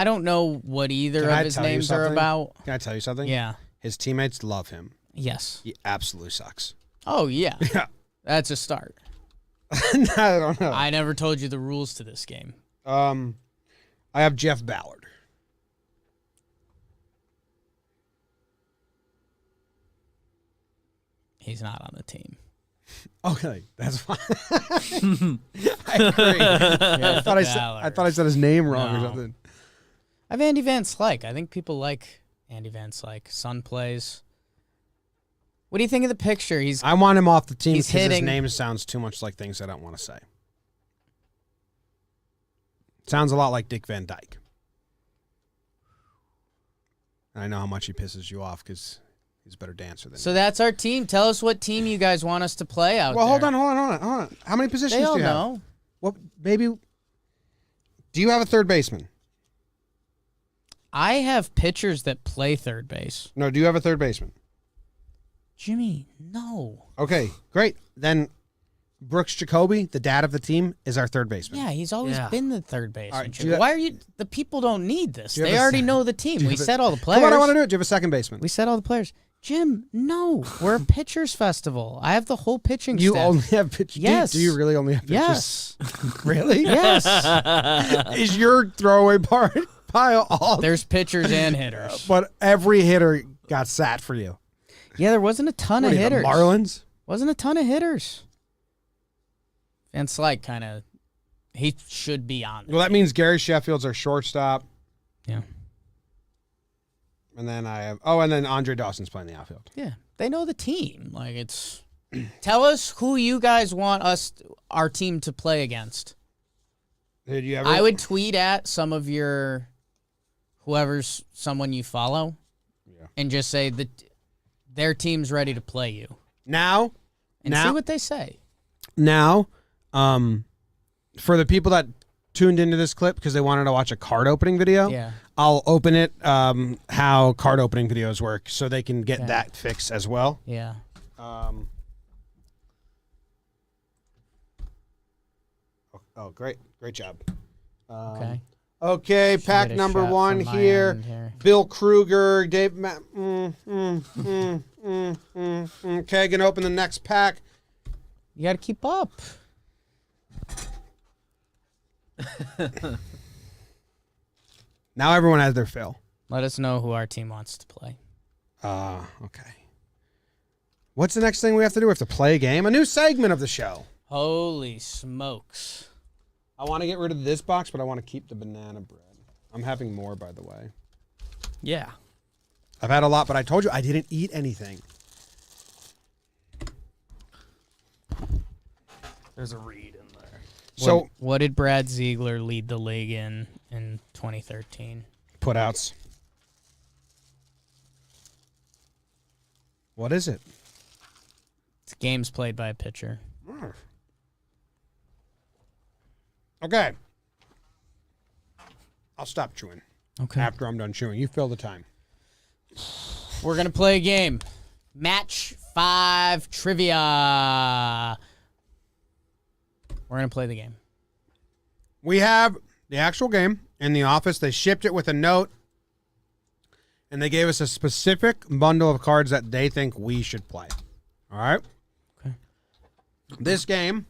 don't know what either Can of I his tell you names are something? about. Can I tell you something? Yeah. His teammates love him. Yes. He absolutely sucks. Oh, yeah. Yeah. That's a start. I don't know. I never told you the rules to this game. I have Jeff Ballard. He's not on the team. Okay, that's fine. I agree. I thought I said his name wrong or No. something. I have Andy Van Slyke. I think people like Andy Van Slyke. Son plays. What do you think of the picture? I want him off the team He's because his hitting- name sounds too much like things I don't want to say. Sounds a lot like Dick Van Dyke. And I know how much he pisses you off because he's a better dancer than So you. that's our team. Tell us what team you guys want us to play out Well, there. hold on. How many positions They all do you have? know. What, maybe? Do you have a third baseman? I have pitchers that play third base. No, do you have a third baseman? Jimmy, no. Okay, great. Then Brooks Jacoby, the dad of the team, is our third baseman. Yeah, he's always been the third baseman. All right, do you- Why are you? The people don't need this. Do you have They a already se- know the team. We have a- said all the players. Come on, I want to do it. Do you have a second baseman? We said all the players. Jim, no, we're a pitchers festival. I have the whole pitching You staff. only have pitchers? Yes. Do you really only have pitchers? Yes. Really? Yes. Is your throwaway pile all? There's pitchers and hitters. But every hitter got sat for you. Yeah, there wasn't a ton What of are you, the hitters. Marlins? Wasn't a ton of hitters. Van Slyke kind of, he should be on. Well, that means Gary Sheffield's our shortstop. Yeah. And then I have, and then Andre Dawson's playing the outfield. Yeah, they know the team. Like, it's, tell us who you guys want our team to play against. Did you ever? I would tweet at some of your, whoever's someone you follow, and just say that their team's ready to play you. Now, See what they say. Now, for the people that tuned into this clip because they wanted to watch a card opening video, Yeah. I'll open it how card opening videos work so they can get that fixed as well. Yeah. Great job. Okay. Okay, pack get a number shot 1 from my here. end here. Bill Kruger, Dave. Okay, gonna open the next pack. You got to keep up. Now everyone has their fill. Let us know who our team wants to play. Okay. What's the next thing we have to do? We have to play a game, a new segment of the show. Holy smokes. I want to get rid of this box, but I want to keep the banana bread. I'm having more, by the way. Yeah. I've had a lot, but I told you I didn't eat anything. There's a read in there. So, What did Brad Ziegler lead the league in 2013? putouts. What is it? It's games played by a pitcher. Okay. I'll stop chewing Okay. after I'm done chewing. You fill the time. We're going to play a game. Match 5 trivia. We're going to play the game. We have the actual game in the office. They shipped it with a note, and they gave us a specific bundle of cards that they think we should play. All right? Okay. This game,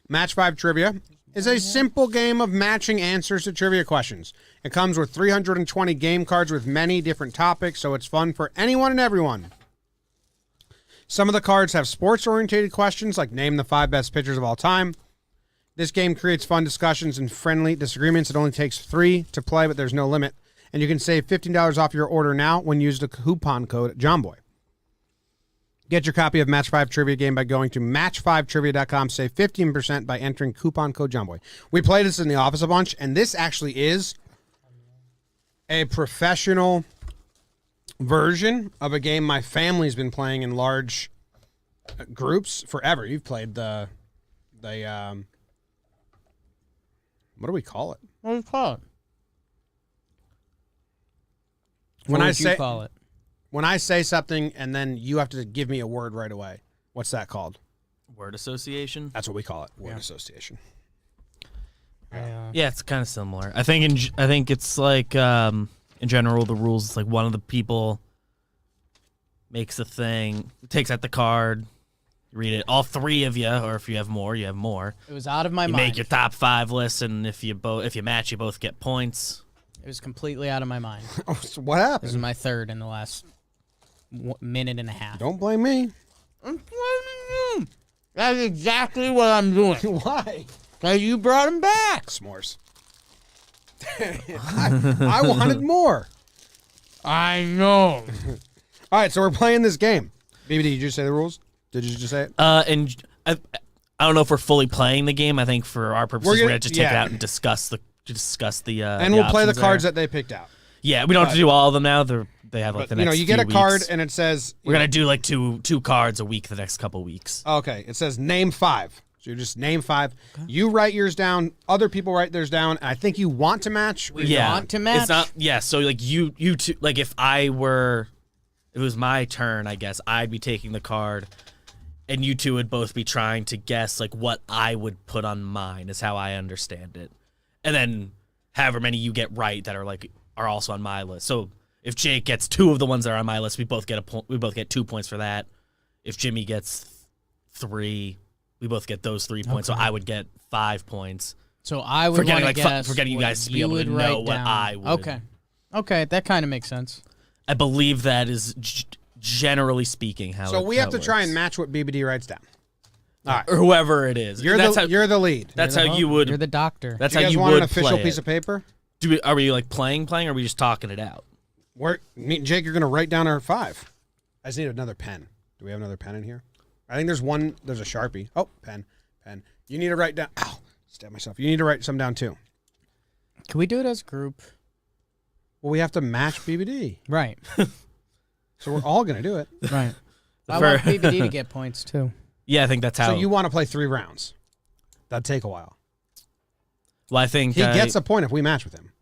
Match 5 Trivia, is a simple game of matching answers to trivia questions. It comes with 320 game cards with many different topics, so it's fun for anyone and everyone. Some of the cards have sports-oriented questions, like name the 5 best pitchers of all time. This game creates fun discussions and friendly disagreements. It only takes 3 to play, but there's no limit. And you can save $15 off your order now when you use the coupon code Jomboy. Get your copy of Match 5 Trivia game by going to match5trivia.com. Save 15% by entering coupon code Jomboy. We play this in the office a bunch, and this actually is a professional version of a game my family's been playing in large groups forever. You've played the what do we call it? What do you call it? When What I would you say call it? when I say something and then you have to give me a word right away. What's that called? Word association. That's what we call it. Word association. Yeah, it's kind of similar. I think it's like in general the rules. It's like one of the people makes a thing, takes out the card, read it. All 3 of you, or if you have more, you have more. It was out of my You mind. make your top 5 list, and if you match, you both get points. It was completely out of my mind. Oh, so what This happened? is my third in the last minute and a half. Don't blame me. That's exactly what I'm doing. Why? Because you brought him back. S'mores. I wanted more. I know. All right, so we're playing this game. BB, did you just say the rules? Did you just say it? And I don't know if we're fully playing the game. I think for our purposes, we're gonna just take it out and discuss the and we'll play the options cards there. that they picked out. Yeah, we don't have to do all of them now. They have like But, the next. you get a few card weeks. and it says We're gonna do like two cards a week the next couple weeks. okay. It says name 5. So you just name 5. Okay. You write yours down. Other people write theirs down. And I think you want to match. Want to match? It's not. Yeah. So like you two. Like if it was my turn, I guess I'd be taking the card, and you two would both be trying to guess like what I would put on mine is how I understand it. And then however many you get right that are also on my list. So if Jake gets 2 of the ones that are on my list, we both get we both get 2 points for that. If Jimmy gets 3, we both get those 3 points. Okay. So I would get 5 points. So I would For getting, want to like, guess for getting you what guys to be able to would know write what down. I would. Okay, that kind of makes sense. I believe that is generally speaking how. So we how have to it try works. and match what BBD writes down. All right. or whoever it is. You're the lead. That's You're the how you host. would. You're the doctor. That's Do you how guys you want would an official play piece it. of paper? Are we like playing, or are we just talking it out? Me and Jake are going to write down our 5. I just need another pen. Do we have another pen in here? I think there's one. There's a Sharpie. Oh, pen. You need to write down. Ow, stab myself. You need to write some down too. Can we do it as a group? Well, we have to match BBD. Right. So we're all going to do it. Right. I For- want BBD to get points too. Yeah, I think that's how. So you want to play 3 rounds. That'd take a while. Well, I think He gets a point if we match with him.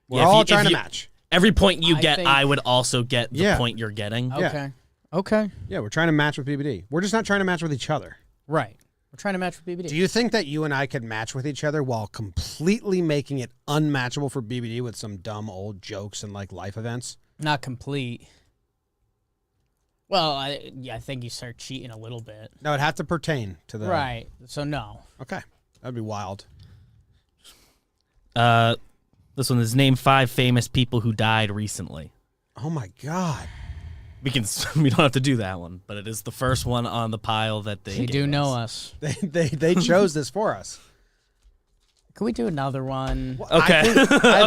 We're Yeah, if all you- if trying to you- match. every point you I get, think- I would also get the Yeah. point you're getting. Okay. Okay. Yeah, we're trying to match with BBD. We're just not trying to match with each other. Right. We're trying to match with BBD. Do you think that you and I could match with each other while completely making it unmatchable for BBD with some dumb old jokes and like life events? Not complete. Well, I think you start cheating a little bit. No, it'd have to pertain to the... Right. So no. Okay. That'd be wild. This one is name 5 famous people who died recently. Oh, my God. We don't have to do that one, but it is the first one on the pile that they They do gave know us. us. They chose this for us. Can we do another one? Well, Okay.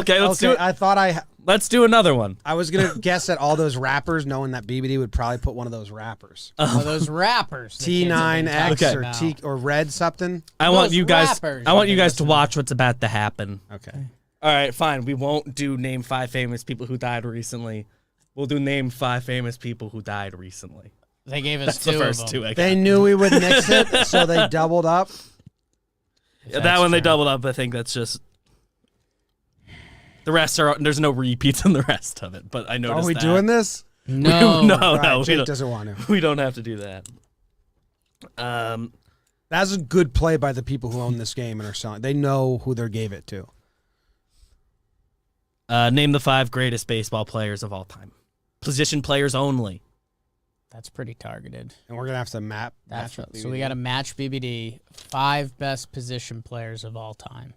Okay, let's do it. I thought Let's do another one. I was going to guess at all those rappers, knowing that BBD would probably put one of those rappers. Oh, those rappers. the kids have been T9X talking or about. T or Red something. I want Those you guys. rappers I want have you been guys to listening. watch what's about to happen. Okay. All right, fine. We won't do name 5 famous people who died recently. We'll do name 5 famous people who died recently. They gave us That's 2 the first of 2. them. I They got. knew we would mix it, so they doubled up. Yeah, that That's one they true. doubled up. I think that's just. The rest are there's no repeats in the rest of it, but I noticed. Are we that. doing this? No. No, All right, no, we Jake don't, doesn't want to. we don't have to do that. That's a good play by the people who own this game and are selling. They know who they gave it to. Name the 5 greatest baseball players of all time. Position players only. That's pretty targeted. And we're going to have to match So with we BBD. got to match BBD. 5 best position players of all time.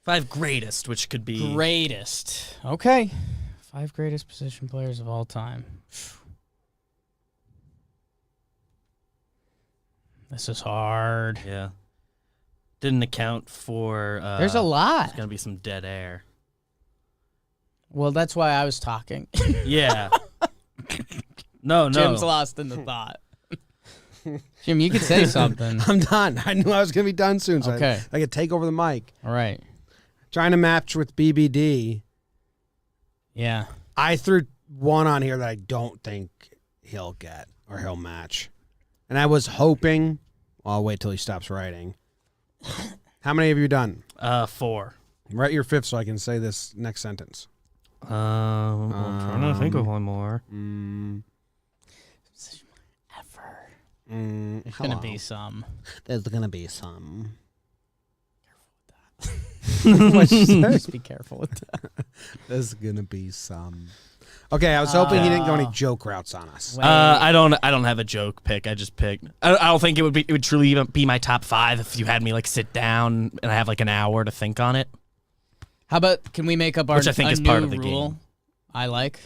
5 greatest, which could be Greatest. Okay. 5 greatest position players of all time. This is hard. Yeah. Didn't account for. There's a lot. There's gonna be some dead air. Well, that's why I was talking. Yeah. No. Jim's lost in the thought. Jim, you could say something. I'm done. I knew I was going to be done soon, so Okay. I could take over the mic. All right. Trying to match with BBD. Yeah. I threw one on here that I don't think he'll get or he'll match. And I was hoping, well, I'll wait till he stops writing. How many have you done? 4. Write your 5th so I can say this next sentence. I'm trying to think of one more. Ever. There's Gonna be some. There's going to be some. Just be careful with that. There's going to be some. Okay, I was hoping he didn't go any joke routes on us. Wait. I don't have a joke pick. I just picked. I don't think it would truly even be my top 5 if you had me like sit down and I have like an hour to think on it. How about, can we make up our Which I think a is part new of the rule game. I like?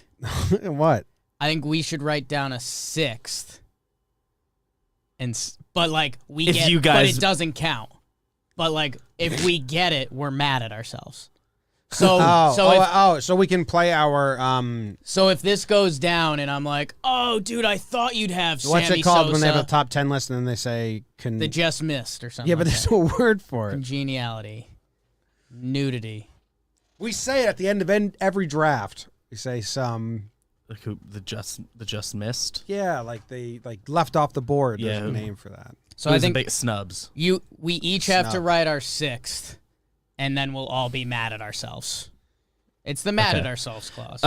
What? I think we should write down a 6th. But like we If get you but guys- it doesn't count. But like if we get it, we're mad at ourselves. So so we can play our so if this goes down and I'm like, "Oh, dude, I thought you'd have what's Sammy it called Sosa, when they have a top 10 list and then they say the just missed or something." yeah, but like there's that. no word for it. Congeniality, nudity. We say it at the end of every draft. We say some Like who the just missed. like they left off the board. There's Yeah. a name for that. So I think big snubs. we each have to Snub. write our 6th, and then we'll all be mad at ourselves. It's the mad Okay. at ourselves clause.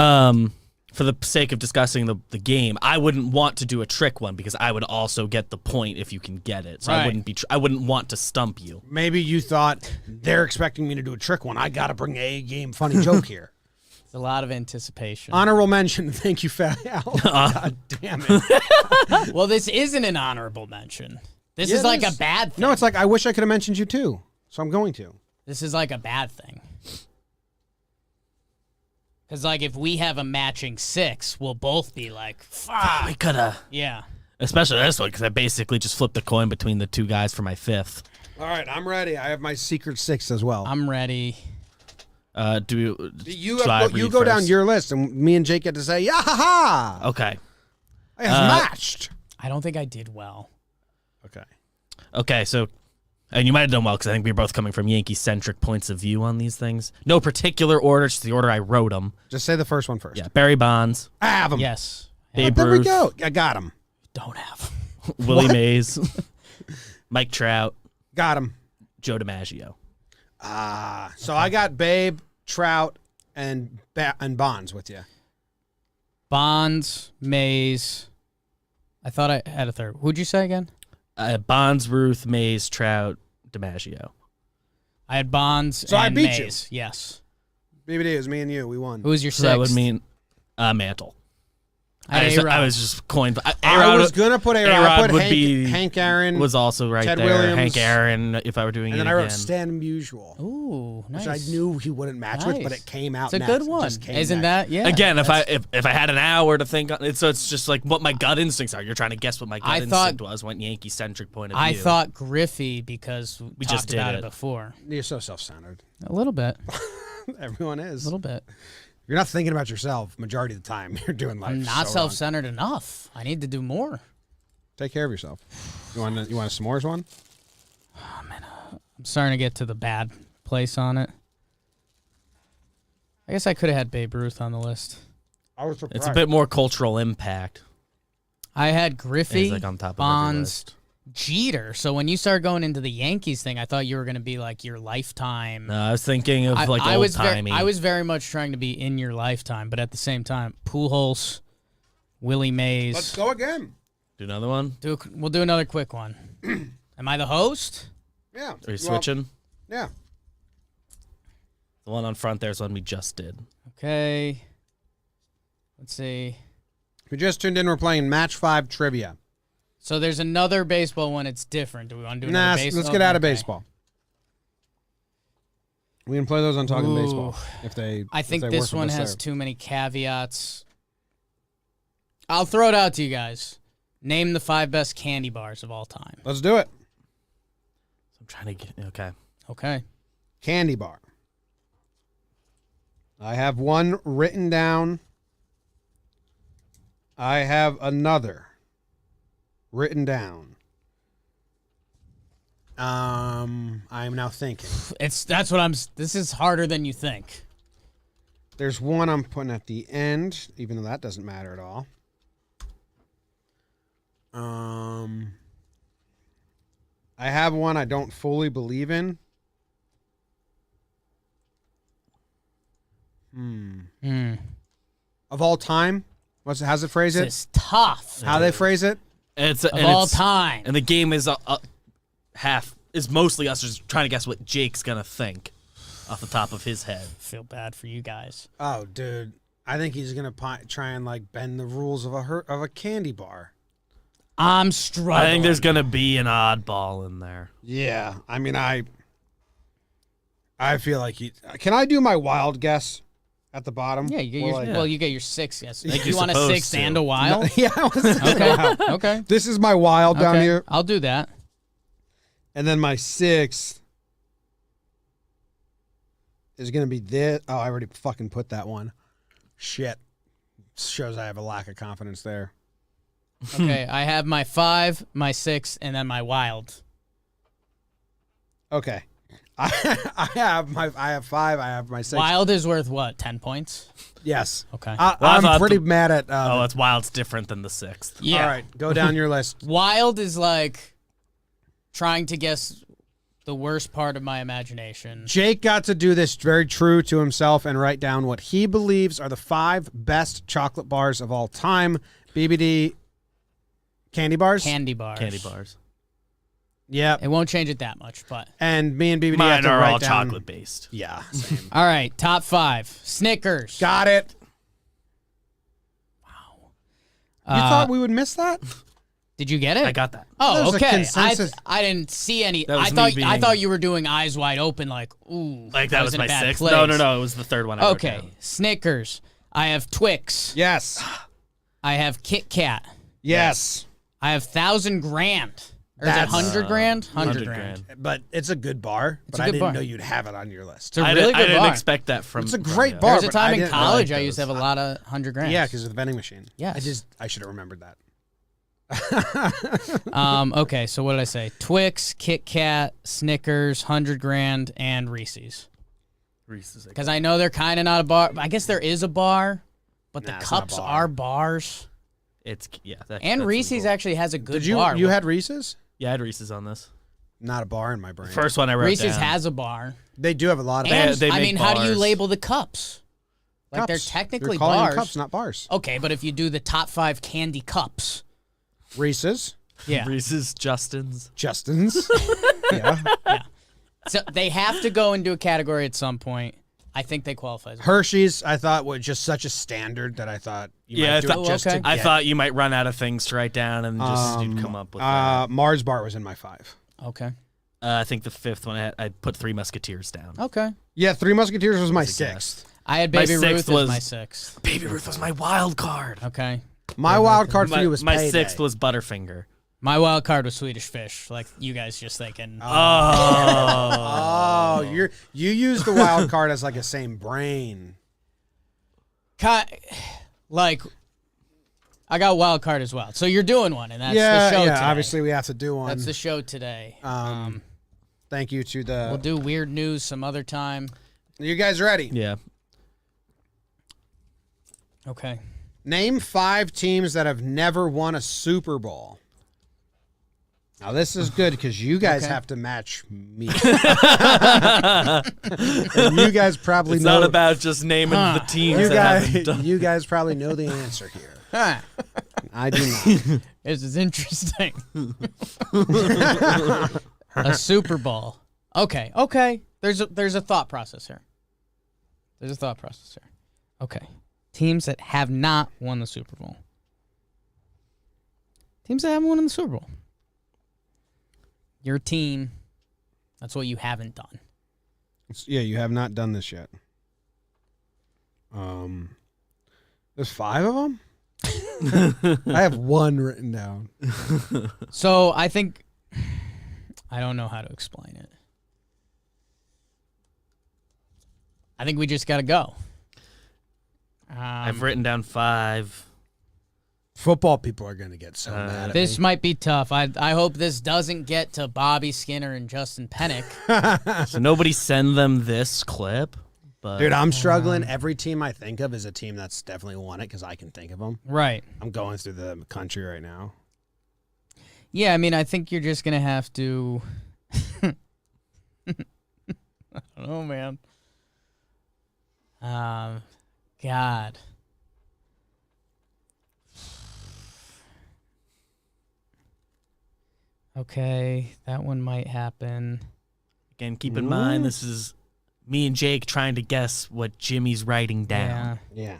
for the sake of discussing the game, I wouldn't want to do a trick one because I would also get the point if you can get it. So Right. I wouldn't want to stump you. Maybe you thought they're expecting me to do a trick one. I got to bring a game funny joke here. It's a lot of anticipation. Honorable mention. Thank you, Fat Al. God damn it. Well, this isn't an honorable mention. This Yeah, is it like is. a bad thing. No, it's like I wish I could have mentioned you too. So I'm going to. This is like a bad thing. Because, like, if we have a matching 6, we'll both be like, fuck. We coulda, Yeah. especially this one because I basically just flipped a coin between the two guys for my 5th. All right, I'm ready. I have my secret 6 as well. I'm ready. You should I you read go down first? your list, and me and Jake get to say, "Yeah, ha ha! Okay. It has matched." I don't think I did well. Okay. Okay, so, and you might have done well because I think we were both coming from Yankee-centric points of view on these things. No particular order, just the order I wrote them. Just say the first one first. Yeah, Barry Bonds, I have him. Yes. Babe There we Ruth, go. I got him. Don't have. Willie Mays, Mike Trout, Got him. Joe DiMaggio. So I got Babe, Trout, and Bonds with you. Bonds, Mays. I thought I had a third. Who'd you say again? Bonds, Ruth, Mays, Trout, DiMaggio. I had Bonds So I and beat you. Mays. Yes. BBD, it was me and you. We won. Who was your So that would sixth? mean Mantle. I had A-Rod. I was just coined. I was going to put A-Rod. I A-Rod put would Hank, be Hank Aaron, was also right Ted there. Williams. Hank Aaron, if I were doing and it then I again. wrote Stan Musial, Ooh, nice. which I knew he wouldn't match with, but Nice. it came out It's a next. good It one. just came Isn't next. that? Yeah. Again, if that's- I had an hour to think on it, so it's just like what my gut instincts are. You're trying to guess what my gut I instinct thought- was, went Yankee centric point of view. I thought Griffey because we just talked did about it. it before. You're so self-centered. A little bit. Everyone A is. little bit. You're not thinking about yourself majority of the time. You're doing life. I'm not so wrong. self-centered enough. I need to do more. Take care of yourself. You want a s'mores one? I'm starting to get to the bad place on it. I guess I could have had Babe Ruth on the list. I was surprised. it's a bit more cultural impact. I had Griffey, It's like on top of every Bonds, list. Jeter. So when you started going into the Yankees thing, I thought you were going to be like your lifetime. No, I was thinking of like I old was timey. I was very much trying to be in your lifetime, but at the same time, Pujols, Willie Mays. Let's go again. Do another one. We'll do another quick one. Am I the host? Yeah. Are you switching? Yeah. The one on front there is one we just did. Okay. Let's see. If you just tuned in, we're playing Match 5 Trivia. So there's another baseball one. It's different. Do we want to do Nah, another baseball? let's get out of Okay. baseball. We can play those on Talking Ooh. Baseball. If they, I think if they this work one with us has there. too many caveats. I'll throw it out to you guys. Name the 5 best candy bars of all time. Let's do it. I'm trying to get okay. Okay. Candy bar. I have one written down. I have another written down. I am now thinking. That's what I'm. This is harder than you think. There's one I'm putting at the end, even though that doesn't matter at all. I have one I don't fully believe in. Of all time? How's it phrase it? This is tough. How they phrase it? It's Of all time. and the game is half is mostly us just trying to guess what Jake's gonna think off the top of his head. Feel bad for you guys. Oh, dude. I think he's going to try and like bend the rules of a candy bar. I'm struggling. I think there's gonna be an oddball in there. Yeah. I mean, I feel like can I do my wild guess at the bottom? Yeah, you get Or your, like- well, you get your 6. Yes. Like you you're want a supposed 6 to. and a wild? Yeah. I was Okay. Okay. This is my wild down Okay. here. I'll do that. And then my 6 is going to be this. Oh, I already fucking put that one. Shit. Shows I have a lack of confidence there. Okay, I have my 5, my 6, and then my wild. Okay. I have 5. I have my 6. Wild is worth what? 10 points? Yes. Okay. I I'm thought pretty mad at. Oh, it's wild's different than the 6th. Yeah. All right. Go down your list. Wild is like trying to guess the worst part of my imagination. Jake got to do this very true to himself and write down what he believes are the 5 best chocolate bars of all time. BBD candy bars? Candy bars. Candy bars. Yep. It won't change it that much, but. And me and BBD have Mine to are write all down. chocolate based. Yeah, same. All right, top 5. Snickers. Got it. You thought we would miss that? Did you get it? I got that. Oh, There's a okay. consensus. I didn't see any. That was I me thought being- you were doing eyes wide open, like ooh. Like that was in a my bad 6th. place. No. It was the 3rd one. I wrote Okay, down. Snickers. I have Twix. Yes. I have Kit Kat. Yes. I have 1,000 grand. Or is it That's- 100 grand? 100 grand. But it's a good bar, but a I good didn't bar. know you'd have it on your list. It's a I really good didn't bar. expect that from. It's a from great you. bar. There was a but I time in didn't college like I used to have a those. lot of 100 grand. Yeah, because of the vending machine. Yes. I should have remembered that. Okay, so what did I say? Twix, Kit Kat, Snickers, 100 grand, and Reese's. Reese's. Because I know they're kind of not a bar. I guess there is a bar, but Nah, the it's not a cups bar. are bars. It's And that's Reese's legal. actually has a good Did you bar. you had Reese's? Yeah, I had Reese's on this. Not a bar in my brain. First one I wrote Reese's down. has a bar. They do have a lot of And they I make mean, how do you bars. label the cups? Like they're cups. technically You're calling them bars. cups, not bars. Okay, but if you do the top 5 candy cups, Reese's, yeah, Reese's, Justin's. Justin's. Yeah. so they have to go into a category at some point. I think they qualify. As Hershey's, I thought was just such a standard that I thought you Yeah, might do I it thought- just okay. to I get- thought you might run out of things to write down and just you'd come up with that. Mars Bar was in my 5. okay, I think the 5th one I put 3 Musketeers down. okay. Yeah, Three Musketeers was my As a guess. 6th. I had My Baby sixth Ruth as was- my 6th. Baby Ruth was my wild card. Okay, My wild card for My, you was my Payday. 6th was Butterfinger. my wild card was Swedish Fish. Like you guys just thinking. Oh, you used the wild card as like a same brain. Like, I got wild card as well. So you're doing one, and that's yeah, the show yeah. today. Obviously, we have to do one. That's the show today. Thank you to the. We'll do weird news some other time. You guys ready? Yeah. Okay. Name 5 teams that have never won a Super Bowl. Now this is good because you guys Okay. have to match me. And you guys probably It's know. not about just naming the teams you that haven't guys. done. You guys probably know the answer here. Huh. I do not. This is interesting. A Super Bowl. Okay. Okay. There's a thought process here. There's a thought process here. Okay. Teams that have not won the Super Bowl. Teams that haven't won in the Super Bowl. Your team. That's what you haven't done. Yeah, you have not done this yet. There's 5 of them. I have 1 written down. So I think I don't know how to explain it. I think we just got to go. I've written down 5. Football people are gonna get so mad at This me. might be tough. I hope this doesn't get to Bobby Skinner and Justin Pennick. So nobody send them this clip. But Dude, I'm struggling. Every team I think of is a team that's definitely won it because I can think of them. Right. I'm going through the country right now. Yeah, I mean, I think you're just going to have to... I don't know, man. God. Okay, that one might happen. again, keep in mind this is me and Jake trying to guess what Jimmy's writing down. Yeah.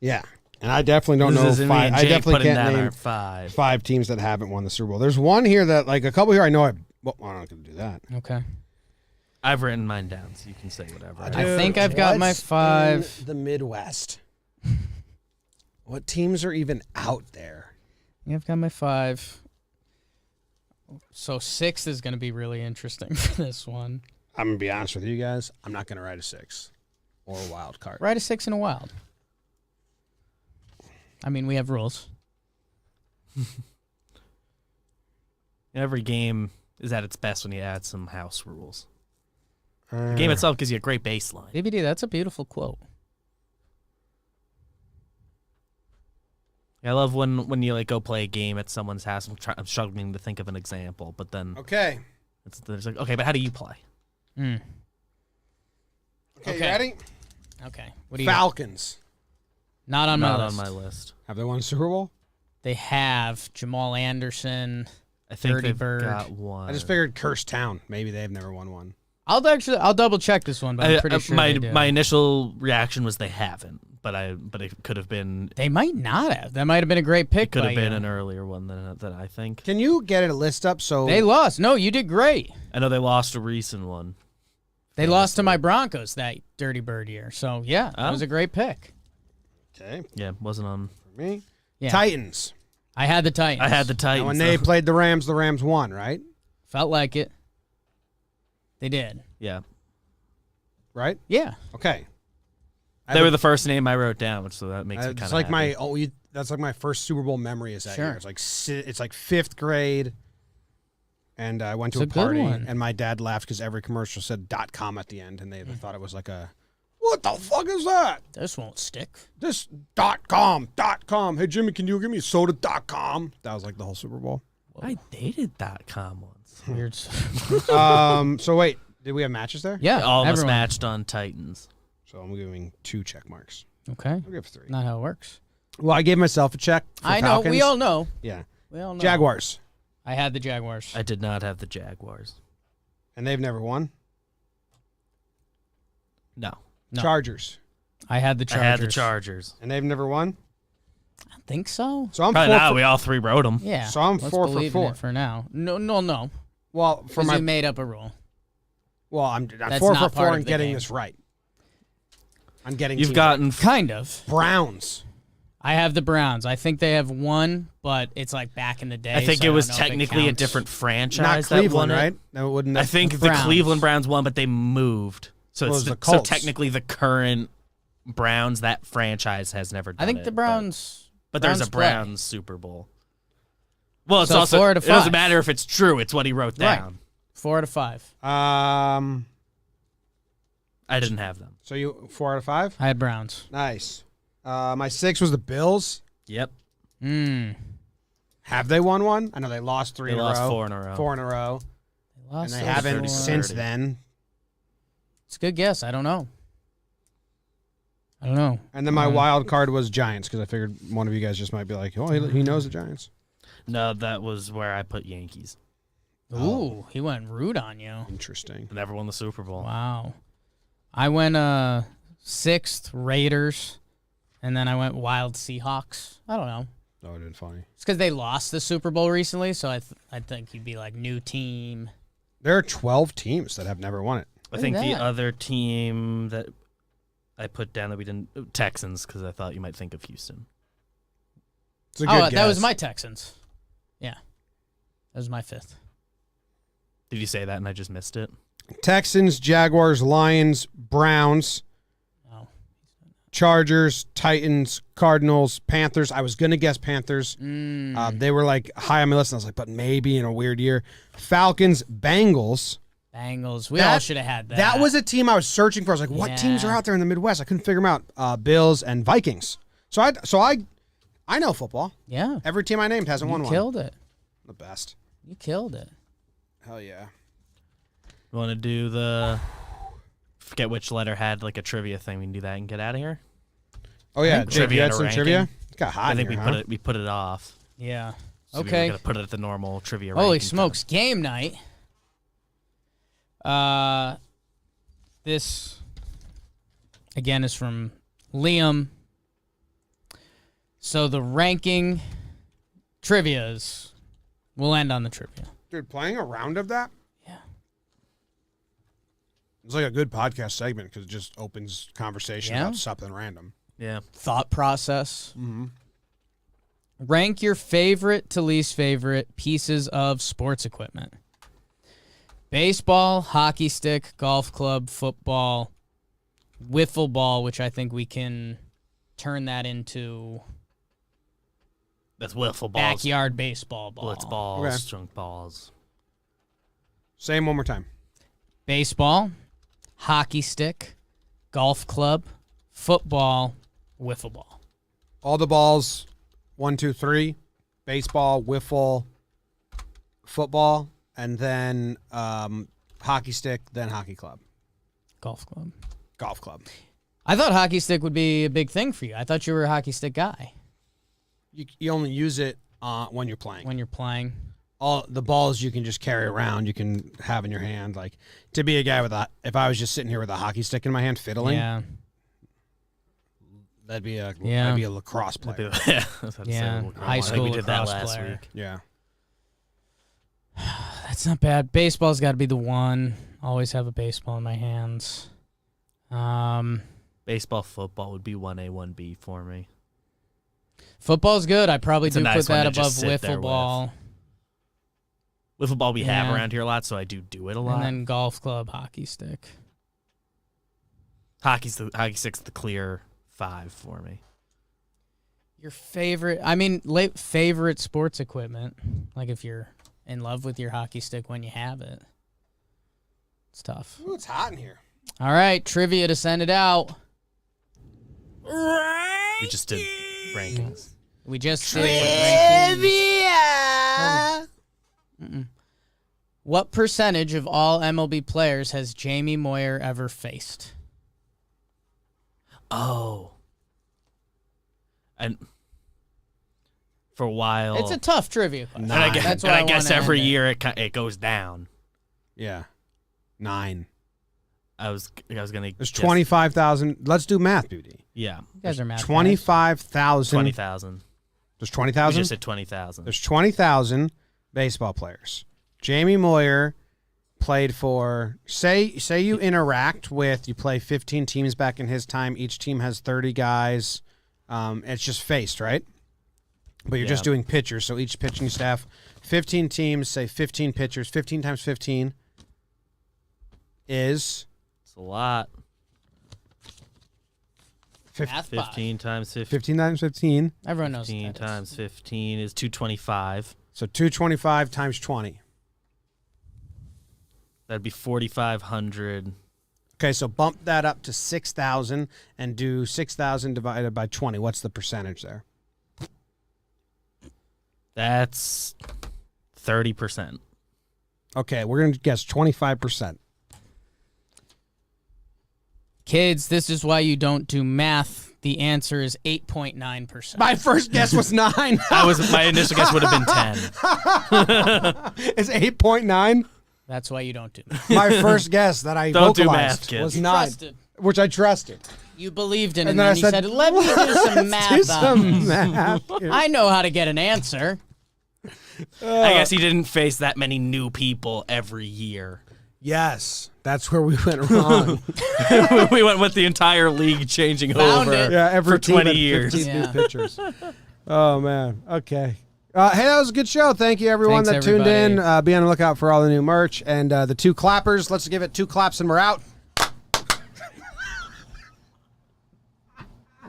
Yeah. And I definitely don't This know is me 5. and I Jake definitely putting can't down name our 5. 5 teams that haven't won the Super Bowl. There's one here that, like, a couple here I know well, I'm not going to do that. Okay. I've written mine down, so you can say whatever. I think I've got my what's 5. in the Midwest. What teams are even out there? Yeah, I've got my 5. So 6 is going to be really interesting for this one. I'm going to be honest with you guys. I'm not going to write a 6 or a wild card. Write a 6 and a wild. I mean, we have rules. Every game is at its best when you add some house rules. The game itself gives you a great baseline. BBD, that's a beautiful quote. I love when you like go play a game at someone's house. I'm struggling to think of an example, but then Okay. It's like, okay, but how do you play? Okay, Okay. you ready? Okay. What do you got? Falcons. Not on my Not list. on my list. Have they won a Super Bowl? They have Jamal Anderson. I think Dirty they've Bird. got one. I just figured Cursed Town. Maybe they've never won one. I'll double check this one, but I'm pretty sure my they do. my initial reaction was they haven't, but it could have been. They might not have. That might have been a great pick. It could have by been you. an earlier one than I think. Can you get a list up so They lost. No, you did great. I know they lost a recent one. They lost to my Broncos that Dirty Bird year. So yeah, that Oh. was a great pick. Okay, Yeah, wasn't on. for me. Yeah. Titans. I had the Titans. I had the Titans. And when they played the Rams won, right? Felt like it. They did. yeah, Right? Yeah. Okay. they were the first name I wrote down, so that makes it kind It's of like that's like my first Super Bowl memory is that Sure. year. It's like 5th grade, and I went to It's a a good party, one. and my dad laughed because every commercial said .com at the end, and they thought it was like a, what the fuck is that? This won't stick. This .com. Hey Jimmy, can you give me soda.com? That was like the whole Super Bowl. I dated .com once. Weird. So wait, did we have matches there? Yeah. All of us everyone. matched on Titans. So I'm giving 2 check marks. Okay. I'll give 3. Not how it works. Well, I gave myself a check. For I know. Falcons. We all know. Yeah. We all know. Jaguars, I had the Jaguars. I did not have the Jaguars. and they've never won. No, No. Chargers, I had the Chargers. I had the Chargers. and they've never won. I think so. So I'm Probably 4 not. for, We all three wrote them. Yeah. So I'm Let's 4 for believe in 4. it for now. No. Well, for Because my you made up a rule. I'm That's 4 for not 4 part and of the getting game. this right. I'm getting You've teams gotten. Kind of. right. Browns. I have the Browns. I think they have one, but it's like back in the day. I think so it don't was know if it technically a counts. different franchise. Not that Cleveland, won it. right? No, it wouldn't. I think the Browns. Cleveland Browns won, but they moved. So Well, it's it was the so Colts. technically the current Browns, that franchise has never done I think it, the Browns. But there's a play. Browns Super Bowl. Well, it's So also 4 to it doesn't 5. matter if it's true. It's what he wrote Right. down. 4 out of 5. I didn't have them. So you 4 out of 5. I had Browns. Nice. My 6 was the Bills. Yep. Have they won one? I know they lost 3 They in lost a row. 4 in a row. 4 in a row, They lost and they those haven't 30. since then. It's a good guess. I don't know. And then my wild card was Giants because I figured one of you guys just might be like, oh, he knows the Giants. No, that was where I put Yankees. Ooh, he went rude on you. Interesting. Never won the Super Bowl. Wow. I went 6th Raiders, and then I went Wild Seahawks. I don't know. That would have been funny. It's because they lost the Super Bowl recently, so I think you'd be like new team. There are 12 teams that have never won it. I Look think at the that. other team that I put down that we didn't Texans because I thought you might think of Houston. It's a good guess. That was my Texans. Yeah. That was my 5th. Did you say that and I just missed it? Texans, Jaguars, Lions, Browns, Oh. Chargers, Titans, Cardinals, Panthers. I was going to guess Panthers. They were like high on my list, and I was like, but maybe in a weird year. Falcons, Bengals. Bengals. We all should have had that. That was a team I was searching for. I was like, what teams are Yeah. out there in the Midwest? I couldn't figure them out. Bills and Vikings. So I know football. Yeah. Every team I named hasn't won You one. killed it. The best. You killed it. Hell yeah. You want to do the forget which letter had like a trivia thing? We can do that and get out of here. Oh yeah, think Jake, you trivia had and a some ranking. trivia? It got hot I think in we here, put it off. Yeah. So we Okay. were gonna put it at the normal trivia. Holy ranking smokes. Game night. This, again, is from Liam. So the ranking trivias, we'll end on the trivia. Dude, playing a round of that? Yeah. It's like a good podcast segment because it just opens conversation Yeah. about something random. time. Yeah. Thought process. Rank your favorite to least favorite pieces of sports equipment. Baseball, hockey stick, golf club, football, wiffle ball, which I think we can turn that into That's wiffle balls, backyard baseball ball. blitz balls, Okay. junk balls. Same one more time. Baseball, hockey stick, golf club, football, wiffle ball. All the balls, 1, 2, 3. Baseball, wiffle, football, and then hockey stick, then hockey club. Golf club. Golf club. I thought hockey stick would be a big thing for you. I thought you were a hockey stick guy. You only use it when you're playing. When you're playing. All the balls you can just carry around, you can have in your hand. Like, to be a guy if I was just sitting here with a hockey stick in my hand fiddling, Yeah. that'd be a lacrosse player. Yeah. High school we did that lacrosse last player. week. Yeah. That's not bad. Baseball's got to be the one. Always have a baseball in my hands. Baseball, football would be 1A, 1B for me. Football's good. I probably It's a do nice put that one to above just sit there wiffle ball. Wiffle ball we have Yeah. around here a lot, so I do it a lot. And then golf club, hockey stick. Hockey stick's the clear 5 for me. Your favorite, favorite sports equipment. Like if you're in love with your hockey stick when you have it. It's tough. Ooh, it's hot in here. All right, trivia to send it out. We just did rankings. We just did Trivia. What percentage of all MLB players has Jamie Moyer ever faced? Oh. And for a while. It's a tough trivia question. Nine. That's and why I guess wanna every end it. year it goes down. Yeah. 9. I was gonna. There's guess- 25,000. Let's do math, BD. Yeah, You guys are math guys. 25,000. 20,000. There's We 20,000. just said 20,000. There's 20,000 baseball players. Jamie Moyer played for. Say you interact with. You play 15 teams back in his time. Each team has 30 guys. It's just faced, right? But you're just Yeah. doing pitchers. So each pitching staff, 15 teams, say 15 pitchers. 15 times 15 is It's a lot. Math 15 times 15. 15 times 15. Everyone knows 15 what that is. times 15 is 225. So 225 times 20. That'd be 4,500. Okay, so bump that up to 6,000 and do 6,000 divided by 20. What's the percentage there? That's 30%. Okay, we're going to guess 25%. Kids, this is why you don't do math. The answer is 8.9%. My first guess was 9. My initial guess would have been 10. It's 8.9. That's why you don't do math. My first guess that I Don't do vocalized math, kids. was You 9, trusted. which I trusted. You believed in it, And and then I then you said, let me do some math Do on some this. math. here. I know how to get an answer. I guess he didn't face that many new people every year. Yes, that's where we went wrong. We went with the entire league changing Found over it. Yeah, every for team 20 had years. 15 new Yeah. pitchers. Oh man. Okay. Hey, that was a good show. Thank you, everyone Thanks, that tuned in. everybody. Be on the lookout for all the new merch and the 2 clappers. Let's give it 2 claps and we're out.